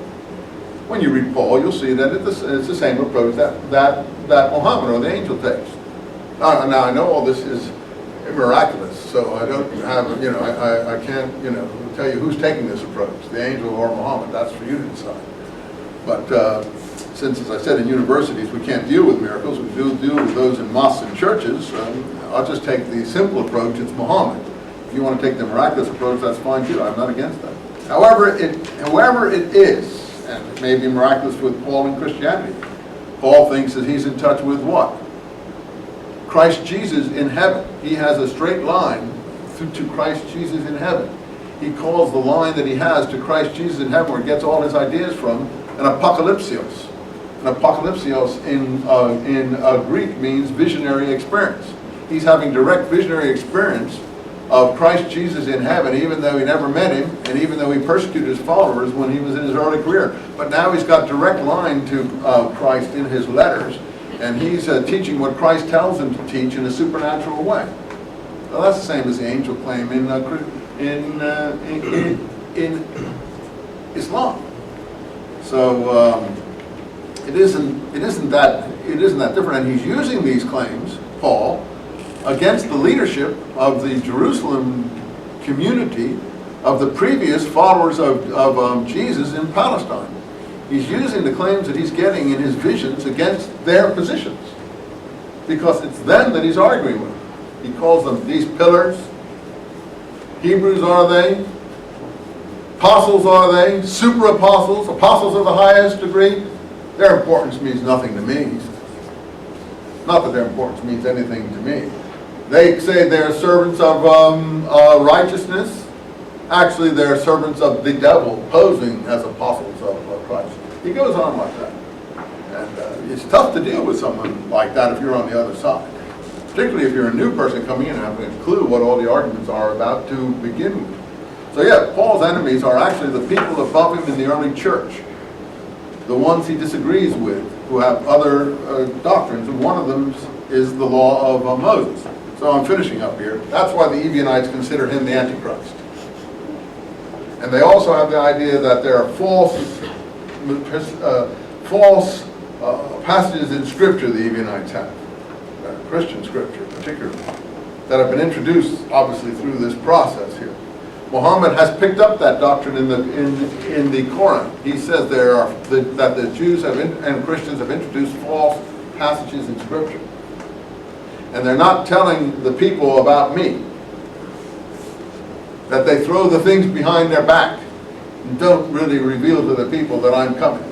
S1: When you read Paul, you'll see that it's the same approach that Muhammad or the angel takes. Now I know all this is miraculous, so I don't have, I can't, tell you who's taking this approach, the angel or Muhammad. That's for you to decide. But since, as I said, in universities we can't deal with miracles, we do deal with those in mosques and churches, I'll just take the simple approach, it's Muhammad. If you want to take the miraculous approach, that's fine too. I'm not against that. However it is, and it may be miraculous with Paul in Christianity. Paul thinks that he's in touch with what? Christ Jesus in heaven. He has a straight line through to Christ Jesus in heaven. He calls the line that he has to Christ Jesus in heaven, where he gets all his ideas from, an apocalypsios. An apocalypsios in Greek means visionary experience. He's having direct visionary experience of Christ Jesus in heaven, even though he never met him, and even though he persecuted his followers when he was in his early career. But now he's got direct line to Christ in his letters, and he's teaching what Christ tells him to teach in a supernatural way. Well, that's the same as the angel claim in Islam. So it isn't that different, and he's using these claims, Paul, against the leadership of the Jerusalem community of the previous followers of Jesus in Palestine. He's using the claims that he's getting in his visions against their positions, because it's them that he's arguing with. He calls them these pillars. Hebrews are they? Apostles are they? Super apostles? Apostles of the highest degree? Their importance means nothing to me. Not that their importance means anything to me. They say they're servants of righteousness. Actually, they're servants of the devil, posing as apostles of Christ. He goes on like that. And it's tough to deal with someone like that if you're on the other side. Particularly if you're a new person coming in and having a clue what all the arguments are about to begin with. So yeah, Paul's enemies are actually the people above him in the early church. The ones he disagrees with, who have other doctrines, and one of them is the law of Moses. So I'm finishing up here. That's why the Ebionites consider him the Antichrist. And they also have the idea that there are false passages in Scripture the Ebionites have, Christian Scripture particularly, that have been introduced obviously through this process here. Muhammad has picked up that doctrine in the Koran. He says that the Jews and Christians have introduced false passages in Scripture. And they're not telling the people about me. That they throw the things behind their back and don't really reveal to the people that I'm coming.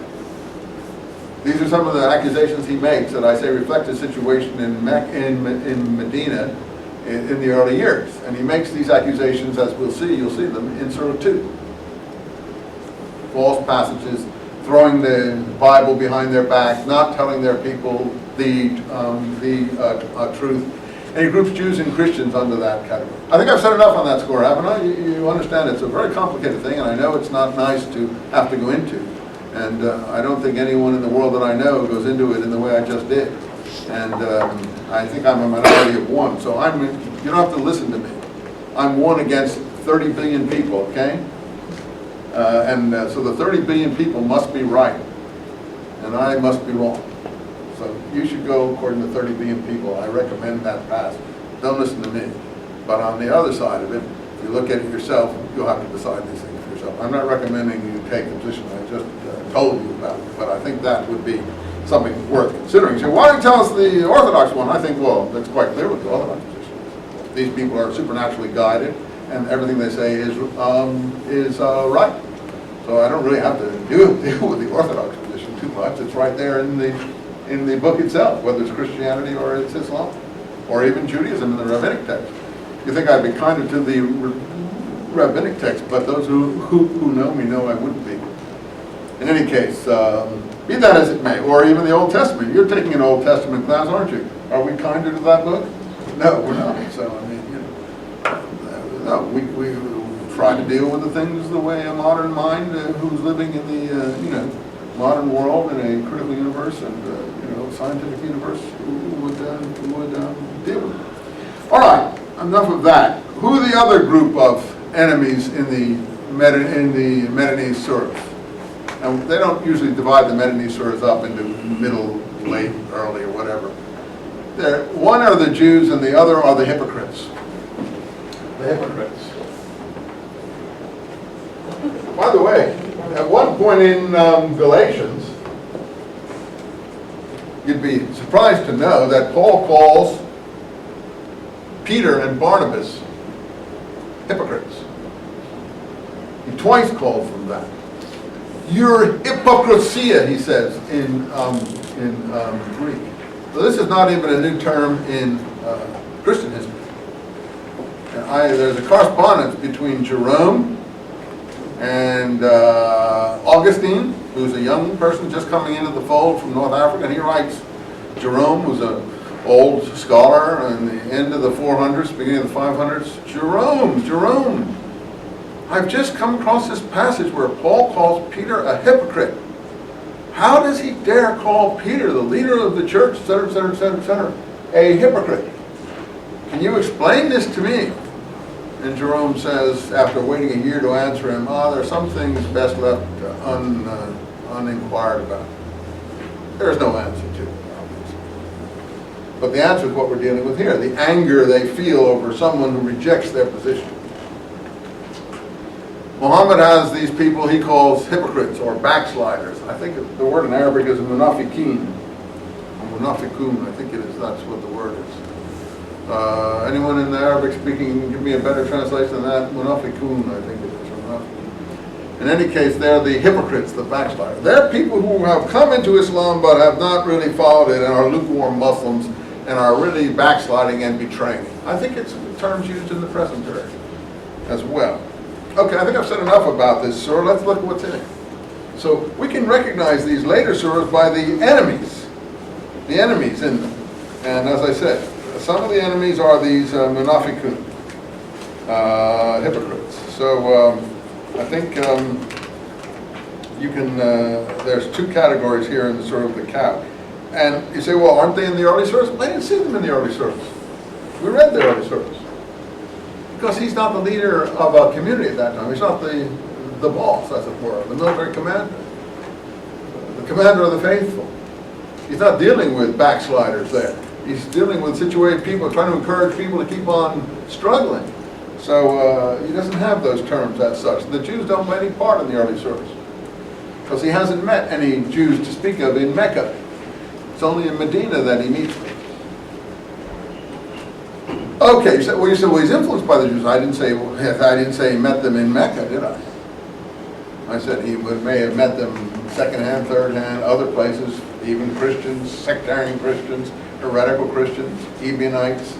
S1: These are some of the accusations he makes that I say reflect his situation in Medina in the early years. And he makes these accusations, as we'll see, you'll see them in Surah 2. False passages, throwing the Bible behind their back, not telling their people the truth. And he groups Jews and Christians under that category. I think I've said enough on that score, haven't I? You understand it's a very complicated thing, and I know it's not nice to have to go into. And I don't think anyone in the world that I know goes into it in the way I just did. And I think I'm a minority of one, so you don't have to listen to me. I'm one against 30 billion people, okay? So the 30 billion people must be right, and I must be wrong. So you should go according to 30 billion people. I recommend that pass. Don't listen to me. But on the other side of it, if you look at it yourself, you'll have to decide these things for yourself. I'm not recommending you take the position I just told you about, but I think that would be something worth considering. So why don't you tell us the Orthodox one? I think, well, that's quite clear with the Orthodox position. These people are supernaturally guided, and everything they say is right. So I don't really have to deal with the Orthodox position too much. It's right there in the book itself, whether it's Christianity or it's Islam, or even Judaism in the rabbinic text. You think I'd be kinder to the rabbinic text, but those who know me know I wouldn't be. In any case, be that as it may, or even the Old Testament. You're taking an Old Testament class, aren't you? Are we kinder to that book? No, we're not. So, I mean, no, we try to deal with the things the way a modern mind who's living in the, modern world in a critical universe and, scientific universe would deal with it. All right, enough of that. Who are the other group of enemies in the Medinese surahs? And they don't usually divide the Medinese surahs up into middle, late, early, or whatever. One are the Jews and the other are the hypocrites. The hypocrites. By the way, at one point in Galatians, you'd be surprised to know that Paul calls Peter and Barnabas hypocrites. He twice calls them that. Your hypocrisia, he says in Greek. So this is not even a new term in Christian history. And there's a correspondence between Jerome and Augustine, who's a young person just coming into the fold from North Africa, and he writes, Jerome was an old scholar in the end of the 400s, beginning of the 500s. Jerome, I've just come across this passage where Paul calls Peter a hypocrite. How does he dare call Peter, the leader of the church, etc., etc., etc., etc., a hypocrite? Can you explain this to me? And Jerome says, after waiting a year to answer him, there are some things best left uninquired about. There's no answer to it, obviously. But the answer is what we're dealing with here, the anger they feel over someone who rejects their position. Muhammad has these people he calls hypocrites or backsliders. I think the word in Arabic is munafiqeen, or munafiqun, I think it is, that's what the word is. Anyone in the Arabic speaking, give me a better translation than that? Munafiqun, I think it is. Munafiqun. In any case, they're the hypocrites, the backsliders. They're people who have come into Islam but have not really followed it and are lukewarm Muslims and are really backsliding and betraying it. I think it's terms used in the present day as well. Okay, I think I've said enough about this surah. Let's look at what's in it. So we can recognize these later surahs by the enemies in them. And as I said, some of the enemies are these munafiqun, hypocrites. So I think you can, there's two categories here in the surah of the cow. And you say, well, aren't they in the early surahs? I didn't see them in the early surahs. We read the early surahs. Because he's not the leader of a community at that time. He's not the boss, as it were, the military commander, the commander of the faithful. He's not dealing with backsliders there. He's dealing with situated people, trying to encourage people to keep on struggling. So he doesn't have those terms as such. The Jews don't play any part in the early surahs, because he hasn't met any Jews to speak of in Mecca. It's only in Medina that he meets them. Okay, you said, well, he's influenced by the Jews. I didn't say he met them in Mecca, did I? I said he may have met them second-hand, third-hand, other places, even Christians, sectarian Christians, heretical Christians, Ebionites,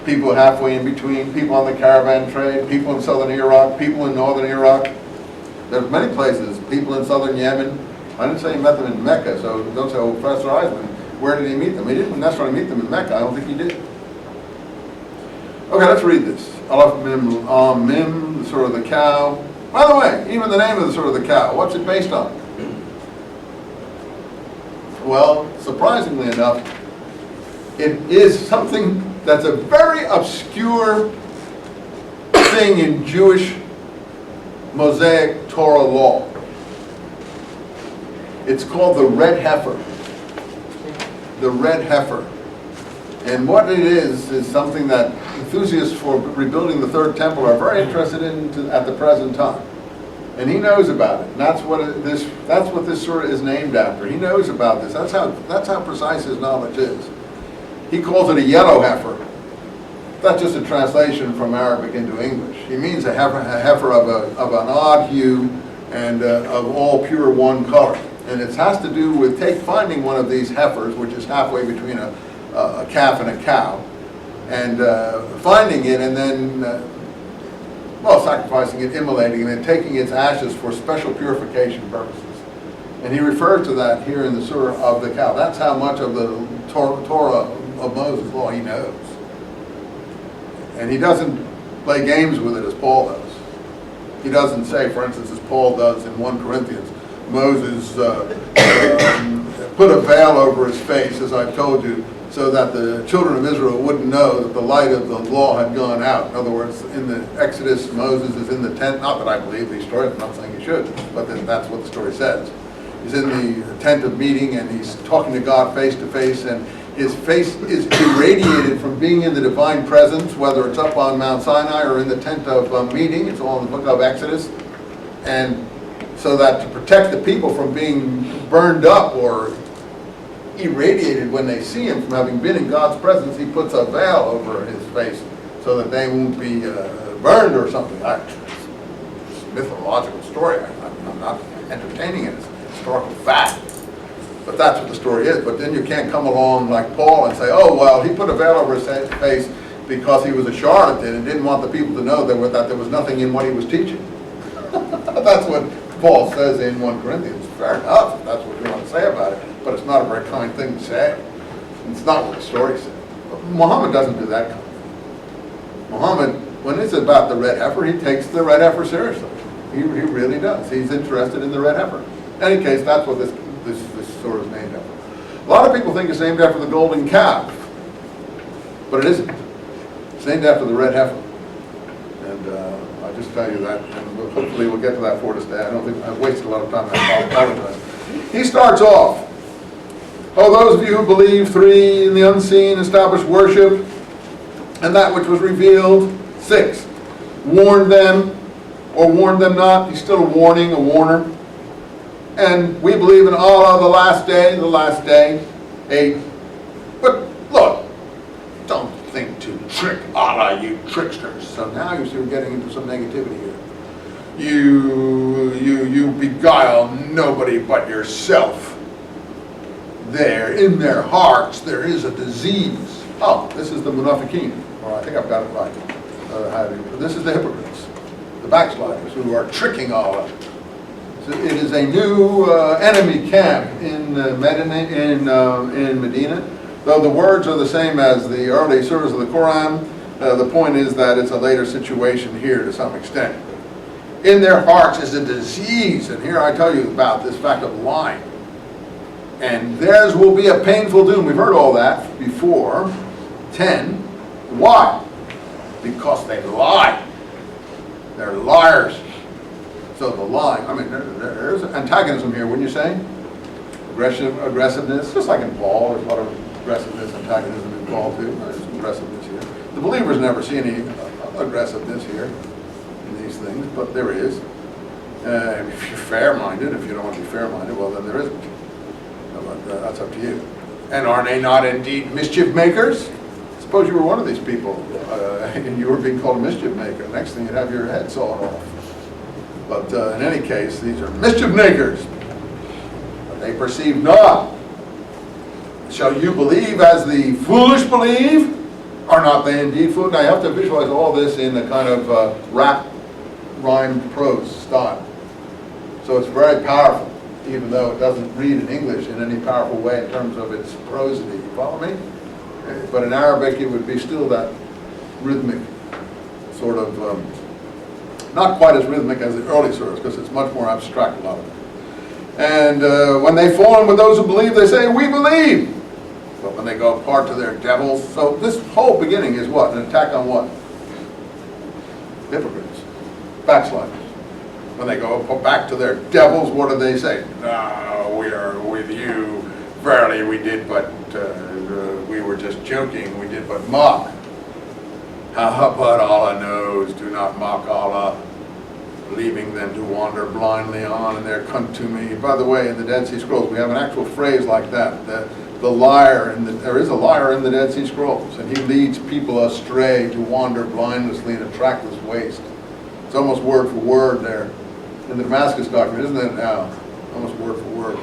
S1: people halfway in between, people on the caravan trade, people in southern Iraq, people in northern Iraq. There's many places, people in southern Yemen. I didn't say he met them in Mecca, so don't say, oh, Professor Eisman, where did he meet them? He didn't necessarily meet them in Mecca. I don't think he did. Okay, let's read this. Alaf Mim Mim, the Surah of the Cow. By the way, even the name of the Surah of the Cow, what's it based on? Well, surprisingly enough, it is something that's a very obscure thing in Jewish Mosaic Torah law. It's called the red heifer. The red heifer. And what it is something that enthusiasts for rebuilding the third temple are very interested in at the present time. And he knows about it. And that's what this surah is named after. He knows about this. That's how precise his knowledge is. He calls it a yellow heifer. That's just a translation from Arabic into English. He means a heifer of an odd hue and of all pure one color. And it has to do with finding one of these heifers, which is halfway between a calf and a cow, and finding it and then, sacrificing it, immolating it, and taking its ashes for special purification purposes. And he refers to that here in the Surah of the Cow. That's how much of the Torah of Moses' law he knows. And he doesn't play games with it as Paul does. He doesn't say, for instance, as Paul does in 1 Corinthians, Moses put a veil over his face, as I've told you, so that the children of Israel wouldn't know that the light of the law had gone out. In other words, in the Exodus, Moses is in the tent, not that I believe these stories, I'm not saying he should, but that's what the story says. He's in the tent of meeting and he's talking to God face to face, and his face is irradiated from being in the divine presence, whether it's up on Mount Sinai or in the tent of meeting. It's all in the book of Exodus. And so that to protect the people from being burned up or irradiated when they see him from having been in God's presence, he puts a veil over his face so that they won't be burned or something. It's a mythological story. I'm not entertaining it. It's historical fact. But that's what the story is. But then you can't come along like Paul and say, oh, well, he put a veil over his face because he was a charlatan and didn't want the people to know that there was nothing in what he was teaching. That's what Paul says in 1 Corinthians. Fair enough, if that's what you want to say about it. But it's not a very kind thing to say. It's not what the story said. But Muhammad doesn't do that kind of thing. Muhammad, when it's about the red heifer, he takes the red heifer seriously. He really does. He's interested in the red heifer. In any case, that's what this sword is named after. A lot of people think it's named after the golden calf, but it isn't. It's named after the red heifer. And I'll just tell you that, and hopefully we'll get to that for today. I don't think I've wasted a lot of time. I apologize. He starts off, oh, those of you who believe 3 in the unseen, establish worship, and that which was revealed. 6, warn them, or warn them not. He's still a warning, a warner. And we believe in Allah, the last day. 8, but look, don't think to trick Allah, you tricksters. So now you see we're getting into some negativity here. You beguile nobody but yourself. There, in their hearts, there is a disease. Oh, this is the munafiqeen, or I think I've got it right. This is the hypocrites, the backsliders who are tricking Allah. So it is a new enemy camp in Medina. Though the words are the same as the early surahs of the Koran, the point is that it's a later situation here to some extent. In their hearts is a disease, and here I tell you about this fact of lying. And theirs will be a painful doom. We've heard all that before. 10. Why? Because they lie. They're liars. So the lying, I mean, there's antagonism here, wouldn't you say? Aggressiveness, just like in Paul, there's a lot of aggressiveness, antagonism in Paul too. There's aggressiveness here. The believers never see any aggressiveness here in these things, but there is. If you're fair-minded, if you don't want to be fair-minded, well then there isn't. But that's up to you. And are they not indeed mischief makers? Suppose you were one of these people and you were being called a mischief maker. Next thing you'd have your head sawed off. But in any case, these are mischief makers. But they perceive not. Shall you believe as the foolish believe? Are not they indeed foolish? Now you have to visualize all this in a kind of rap, rhymed prose style. So it's very powerful, even though it doesn't read in English in any powerful way in terms of its prosody. You follow me? But in Arabic, it would be still that rhythmic sort of, not quite as rhythmic as the early surahs, because it's much more abstract, a lot of it. And when they fall in with those who believe, they say, we believe. But when they go apart to their devils, so this whole beginning is what? An attack on what? Hypocrites, backsliders. When they go back to their devils, what do they say? No, we are with you. Verily we did but, we were just joking, we did but mock. But Allah knows, do not mock Allah, leaving them to wander blindly on in their contumely. By the way, in the Dead Sea Scrolls, we have an actual phrase like that. The liar, there is a liar in the Dead Sea Scrolls, and he leads people astray to wander blindlessly in a trackless waste. It's almost word for word there in the Damascus doctrine, isn't it now? Almost word for word.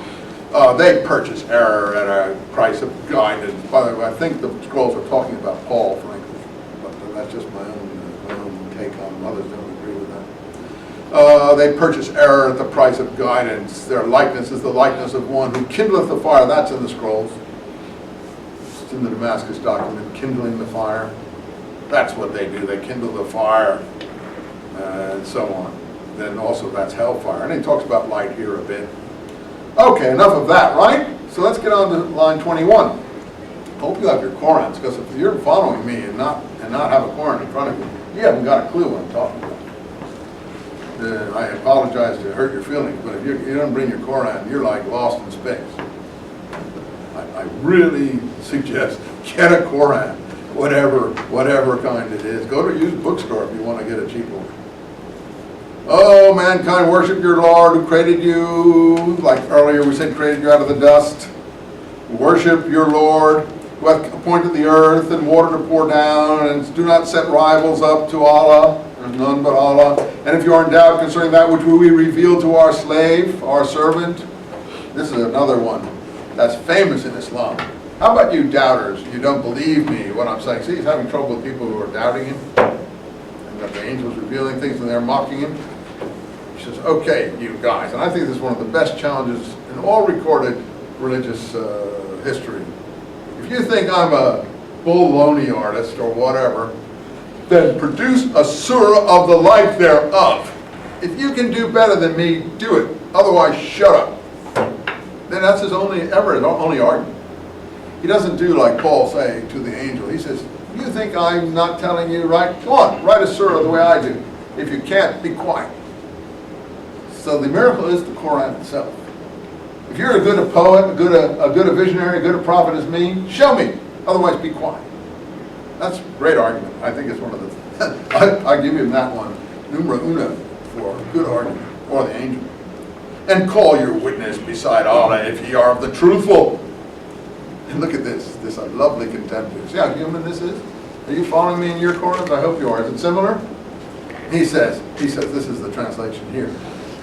S1: They purchase error at a price of guidance. By the way, I think the scrolls are talking about Paul, frankly. But that's just my own take on them. Others don't agree with that. They purchase error at the price of guidance. Their likeness is the likeness of one who kindleth the fire. That's in the scrolls. It's in the Damascus document, kindling the fire. That's what they do. They kindle the fire and so on. Then also that's hellfire. And he talks about light here a bit. Okay, enough of that, right? So let's get on to line 21. I hope you have your Korans, because if you're following me and not have a Koran in front of you, you haven't got a clue what I'm talking about. I apologize to hurt your feelings, but if you don't bring your Koran, you're like lost in space. I really suggest get a Koran, whatever kind it is. Go to a used bookstore if you want to get a cheap one. Oh, mankind, worship your Lord who created you. Like earlier we said, created you out of the dust. Worship your Lord. who hath appointed the earth and water to pour down, and do not set rivals up to Allah. There's none but Allah. And if you are in doubt concerning that which we reveal to our slave, our servant, this is another one that's famous in Islam. How about you doubters? You don't believe me, what I'm saying. See, he's having trouble with people who are doubting him. And that the angel's revealing things and they're mocking him. He says, okay, you guys. And I think this is one of the best challenges in all recorded religious history. If you think I'm a baloney artist or whatever, then produce a surah of the like thereof. If you can do better than me, do it. Otherwise, shut up. Then that's his only argument. He doesn't do like Paul saying to the angel. He says, you think I'm not telling you right? Come on, write a surah the way I do. If you can't, be quiet. So the miracle is the Koran itself. If you're a good a poet, a good a visionary, a good a prophet as me, show me. Otherwise, be quiet. That's a great argument. I think it's one of the, I give him that one, numero uno, for a good argument, or the angel. And call your witness beside Allah if ye are of the truthful. And look at this lovely contemporary. See how human this is? Are you following me in your Korans? I hope you are. Is it similar? He says, this is the translation here.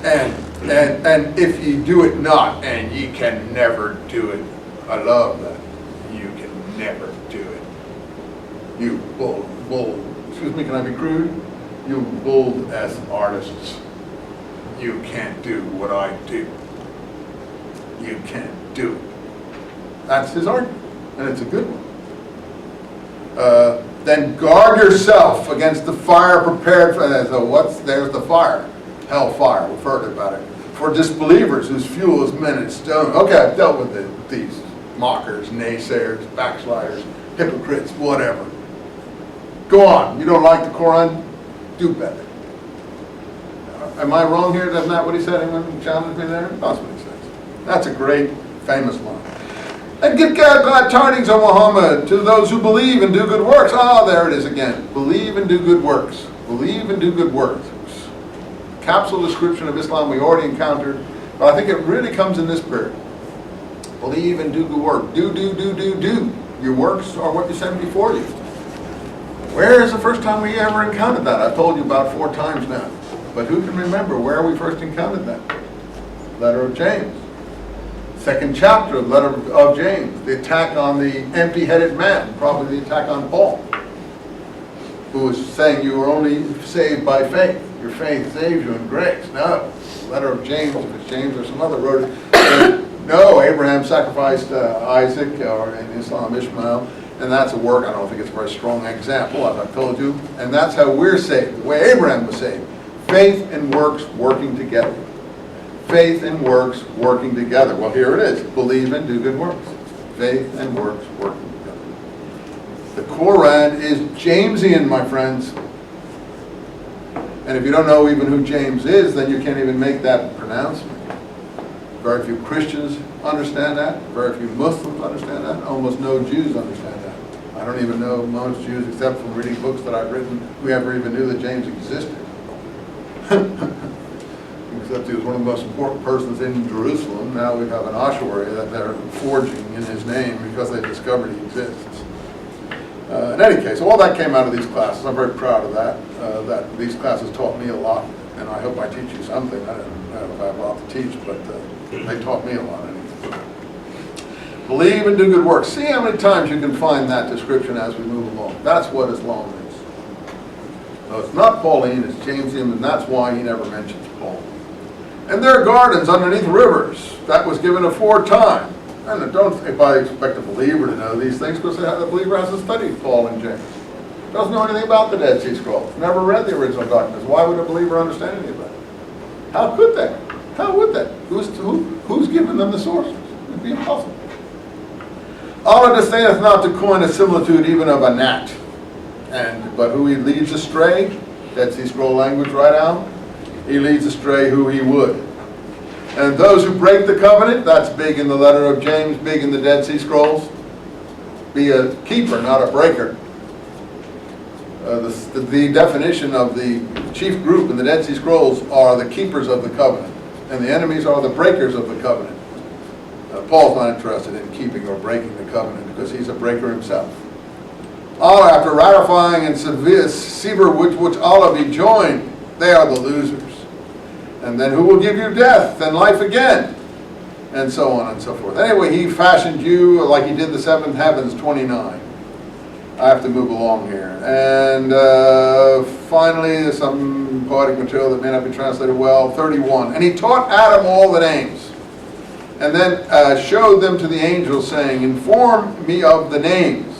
S1: And if ye do it not, and ye can never do it. I love that. You can never do it. You bull, excuse me, can I be crude? You bull-ass artists. You can't do what I do. You can't do it. That's his argument, and it's a good one. Then guard yourself against the fire prepared for that. So there's the fire. Hellfire, we've heard about it. For disbelievers whose fuel is men and stone. Okay, I've dealt with these mockers, naysayers, backsliders, hypocrites, whatever. Go on. You don't like the Koran? Do better. Am I wrong here? Isn't that what he said? Anyone challenged me there? That's what he says. That's a great, famous line. And give glad tidings, O Muhammad, to those who believe and do good works. Ah, there it is again. Believe and do good works. Believe and do good works. Capsule description of Islam we already encountered, but I think it really comes in this period. Believe and do good work. Do. Your works are what you sent before you. Where is the first time we ever encountered that? I've told you about 4 times now. But who can remember where we first encountered that? Letter of James. 2nd chapter of Letter of James. The attack on the empty-headed man, probably the attack on Paul, who was saying you were only saved by faith. Your faith saves you in grace. No. Letter of James, if it's James or some other, wrote it. No, Abraham sacrificed Isaac, or in Islam, Ishmael, and that's a work. I don't think it's a very strong example, as I've told you. And that's how we're saved, the way Abraham was saved. Faith and works working together. Faith and works working together. Well, here it is. Believe and do good works. Faith and works working together. The Koran is Jamesian, my friends. And if you don't know even who James is, then you can't even make that pronouncement. Very few Christians understand that. Very few Muslims understand that. Almost no Jews understand that. I don't even know most Jews, except from reading books that I've written, who ever even knew that James existed. Except he was one of the most important persons in Jerusalem. Now we have an ossuary that they're forging in his name because they discovered he exists. In any case, all that came out of these classes. I'm very proud of that. That these classes taught me a lot, and I hope I teach you something. I don't know if I have a lot to teach, but they taught me a lot anyway. Believe and do good works. See how many times you can find that description as we move along. That's what Islam is. So it's not Pauline, it's Jamesian, and that's why he never mentions Paul. And there are gardens underneath rivers. That was given aforetime. And don't anybody expect a believer to know these things, because the believer hasn't studied Paul and James. Doesn't know anything about the Dead Sea Scrolls. Never read the original documents. Why would a believer understand any of that? How could they? How would they? Who's given them the sources? It'd be impossible. Allah disdaineth not to coin a similitude even of a gnat. But who he leads astray, Dead Sea Scroll language right out, he leads astray who he would. And those who break the covenant, that's big in the letter of James, big in the Dead Sea Scrolls. Be a keeper, not a breaker. The definition of the chief group in the Dead Sea Scrolls are the keepers of the covenant, and the enemies are the breakers of the covenant. Paul's not interested in keeping or breaking the covenant because he's a breaker himself. Oh, after ratifying and sever which all of you joined, they are the losers. And then who will give you death and life again? And so on and so forth. Anyway, he fashioned you like he did the seventh heavens, 29. I have to move along here. And finally, there's some poetic material that may not be translated well, 31. And he taught Adam all the names, and then showed them to the angels, saying, inform me of the names.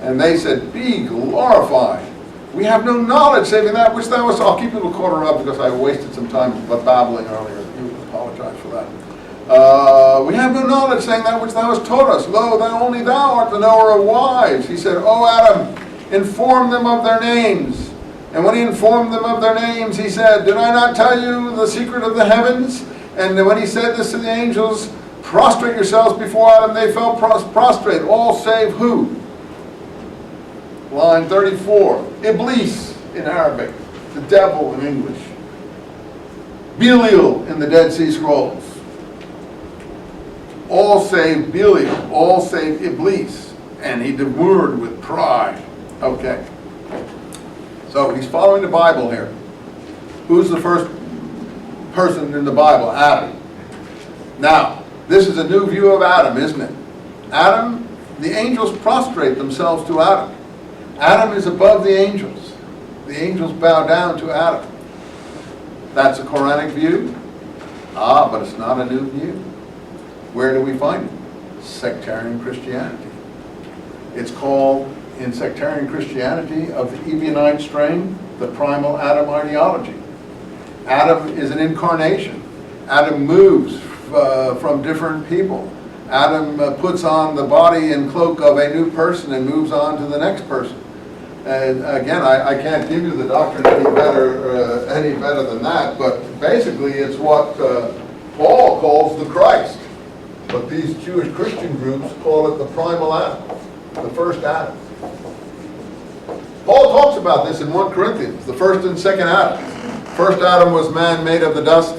S1: And they said, be glorified. We have no knowledge saving that which thou hast. I'll keep a little quarter up because I wasted some time babbling earlier. You apologize for that. We have no knowledge saying that which thou hast taught us. Lo, only thou art the knower of wise. He said, O Adam, inform them of their names. And when he informed them of their names, he said, did I not tell you the secret of the heavens? And when he said this to the angels, prostrate yourselves before Adam, they fell prostrate, all save who? Line 34, Iblis in Arabic, the devil in English. Belial in the Dead Sea Scrolls. All save Belial, all save Iblis. And he demurred with pride. Okay. So he's following the Bible here. Who's the first person in the Bible? Adam. Now, this is a new view of Adam, isn't it? Adam, the angels prostrate themselves to Adam. Adam is above the angels. The angels bow down to Adam. That's a Quranic view. But it's not a new view. Where do we find it? Sectarian Christianity. It's called, in sectarian Christianity of the Ebionite strain, the primal Adam ideology. Adam is an incarnation. Adam moves from different people. Adam puts on the body and cloak of a new person and moves on to the next person. And again, I can't give you the doctrine any better than that, but basically it's what Paul calls the Christ. But these Jewish Christian groups call it the primal Adam, the first Adam. Paul talks about this in 1 Corinthians, the first and second Adam. First Adam was man made of the dust.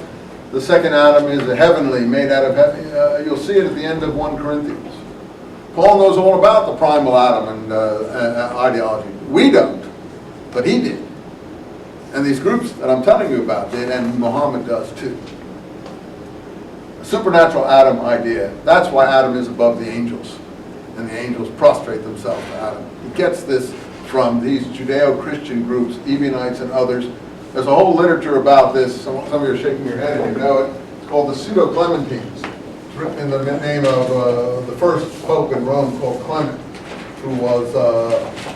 S1: The second Adam is a heavenly, made out of heaven. You'll see it at the end of 1 Corinthians. Paul knows all about the primal Adam and ideology. We don't, but he did. And these groups that I'm telling you about did, and Muhammad does too. A supernatural Adam idea. That's why Adam is above the angels. And the angels prostrate themselves to Adam. He gets this from these Judeo-Christian groups, Ebionites and others. There's a whole literature about this. Some of you are shaking your head and you know it. It's called the Pseudo-Clementines. It's written in the name of the first pope in Rome called Clement, who was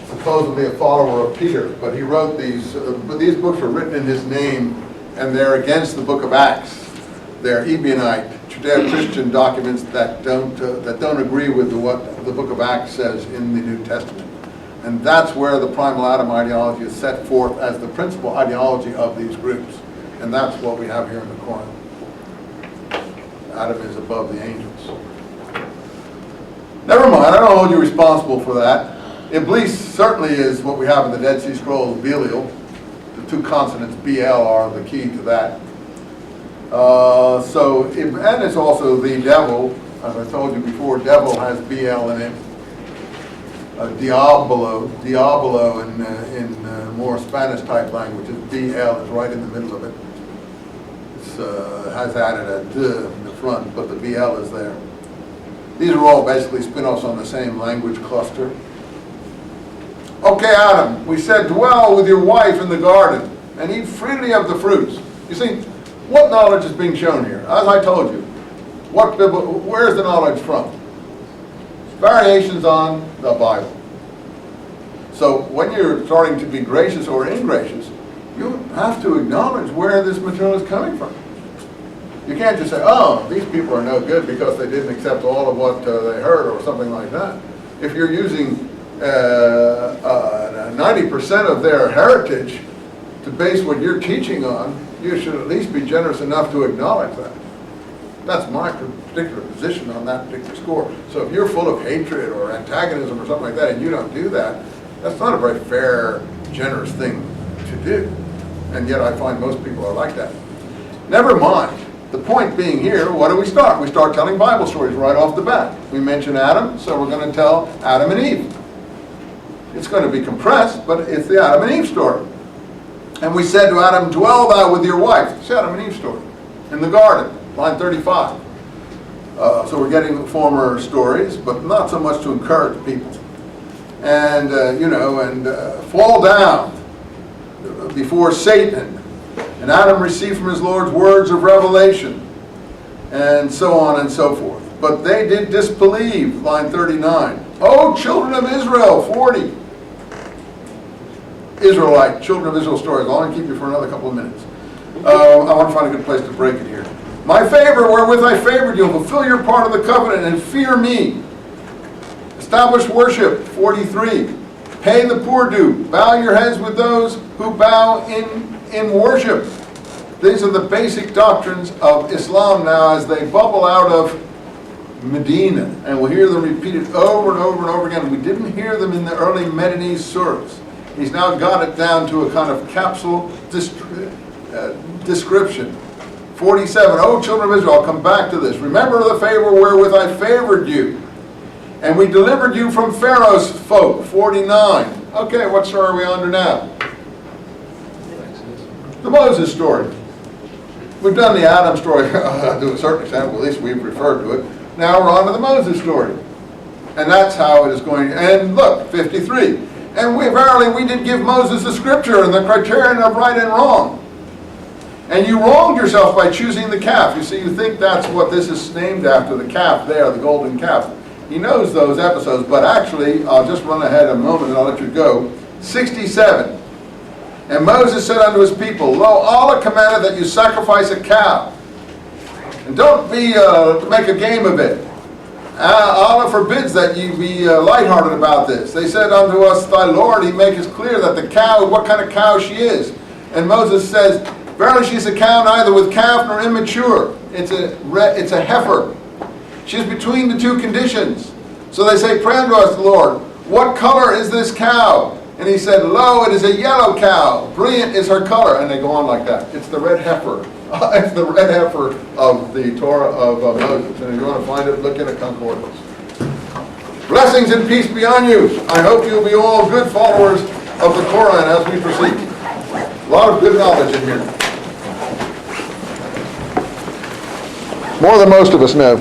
S1: supposedly a follower of Peter. But he wrote these books were written in his name, and they're against the book of Acts. They're Ebionite, Judeo-Christian documents that don't agree with what the book of Acts says in the New Testament. And that's where the primal Adam ideology is set forth as the principal ideology of these groups. And that's what we have here in the Koran. Adam is above the angels. Never mind, I don't hold you responsible for that. Iblis certainly is what we have in the Dead Sea Scrolls, Belial. The two consonants, BL, are the key to that. And it's also the devil. As I told you before, devil has BL in it. Diablo in more Spanish type languages, BL is right in the middle of it. It has added a D in the front, but the BL is there. These are all basically spin-offs on the same language cluster. Okay, Adam, we said dwell with your wife in the garden and eat freely of the fruits. You see, what knowledge is being shown here? As I told you, where's the knowledge from? Variations on the Bible. So when you're starting to be gracious or ingracious, you have to acknowledge where this material is coming from. You can't just say, oh, these people are no good because they didn't accept all of what they heard or something like that. If you're using 90% of their heritage to base what you're teaching on, you should at least be generous enough to acknowledge that. That's my particular position on that particular score. So if you're full of hatred or antagonism or something like that and you don't do that, that's not a very fair, generous thing to do. And yet I find most people are like that. Never mind. The point being here, what do we start? We start telling Bible stories right off the bat. We mention Adam, so we're going to tell Adam and Eve. It's going to be compressed, but it's the Adam and Eve story. And we said to Adam, dwell thou with your wife. It's the Adam and Eve story. In the garden, line 35. So we're getting former stories, but not so much to encourage people. And, fall down before Satan. And Adam received from his Lord's words of revelation, and so on and so forth. But they did disbelieve, line 39. Oh, children of Israel, 40. Israelite, children of Israel stories. I'll only keep you for another couple of minutes. I want to find a good place to break it here. My favor wherewith I favored you, fulfill your part of the covenant, and fear me. Establish worship, 43. Pay the poor due. Bow your heads with those who bow in worship. These are the basic doctrines of Islam now as they bubble out of Medina. And we'll hear them repeated over and over and over again. We didn't hear them in the early Medinese surahs. He's now got it down to a kind of capsule description. 47, O children of Israel, I'll come back to this. Remember the favor wherewith I favored you. And we delivered you from Pharaoh's folk. 49. Okay, what story are we on to now? The Moses story. We've done the Adam story to a certain extent, well, at least we've referred to it. Now we're on to the Moses story. And that's how it is going. And look, 53. And verily we did give Moses the scripture and the criterion of right and wrong. And you wronged yourself by choosing the calf. You see, you think that's what this is named after, the calf there, the golden calf. He knows those episodes, but actually, I'll just run ahead a moment and I'll let you go. 67. And Moses said unto his people, Lo, Allah commanded that you sacrifice a cow. And don't be make a game of it. Allah forbids that you be lighthearted about this. They said unto us, Thy Lord, he makes clear that the cow, what kind of cow she is. And Moses says, Verily she is a cow neither with calf nor immature. It's a heifer. She's between the two conditions. So they say, Pray unto us, Lord, what color is this cow? And he said, Lo, it is a yellow cow. Brilliant is her color. And they go on like that. It's the red heifer. It's the red heifer of the Torah of Moses. And if you want to find it, look in a concordance. Blessings and peace be on you. I hope you'll be all good followers of the Koran as we proceed. A lot of good knowledge in here. More than most of us know.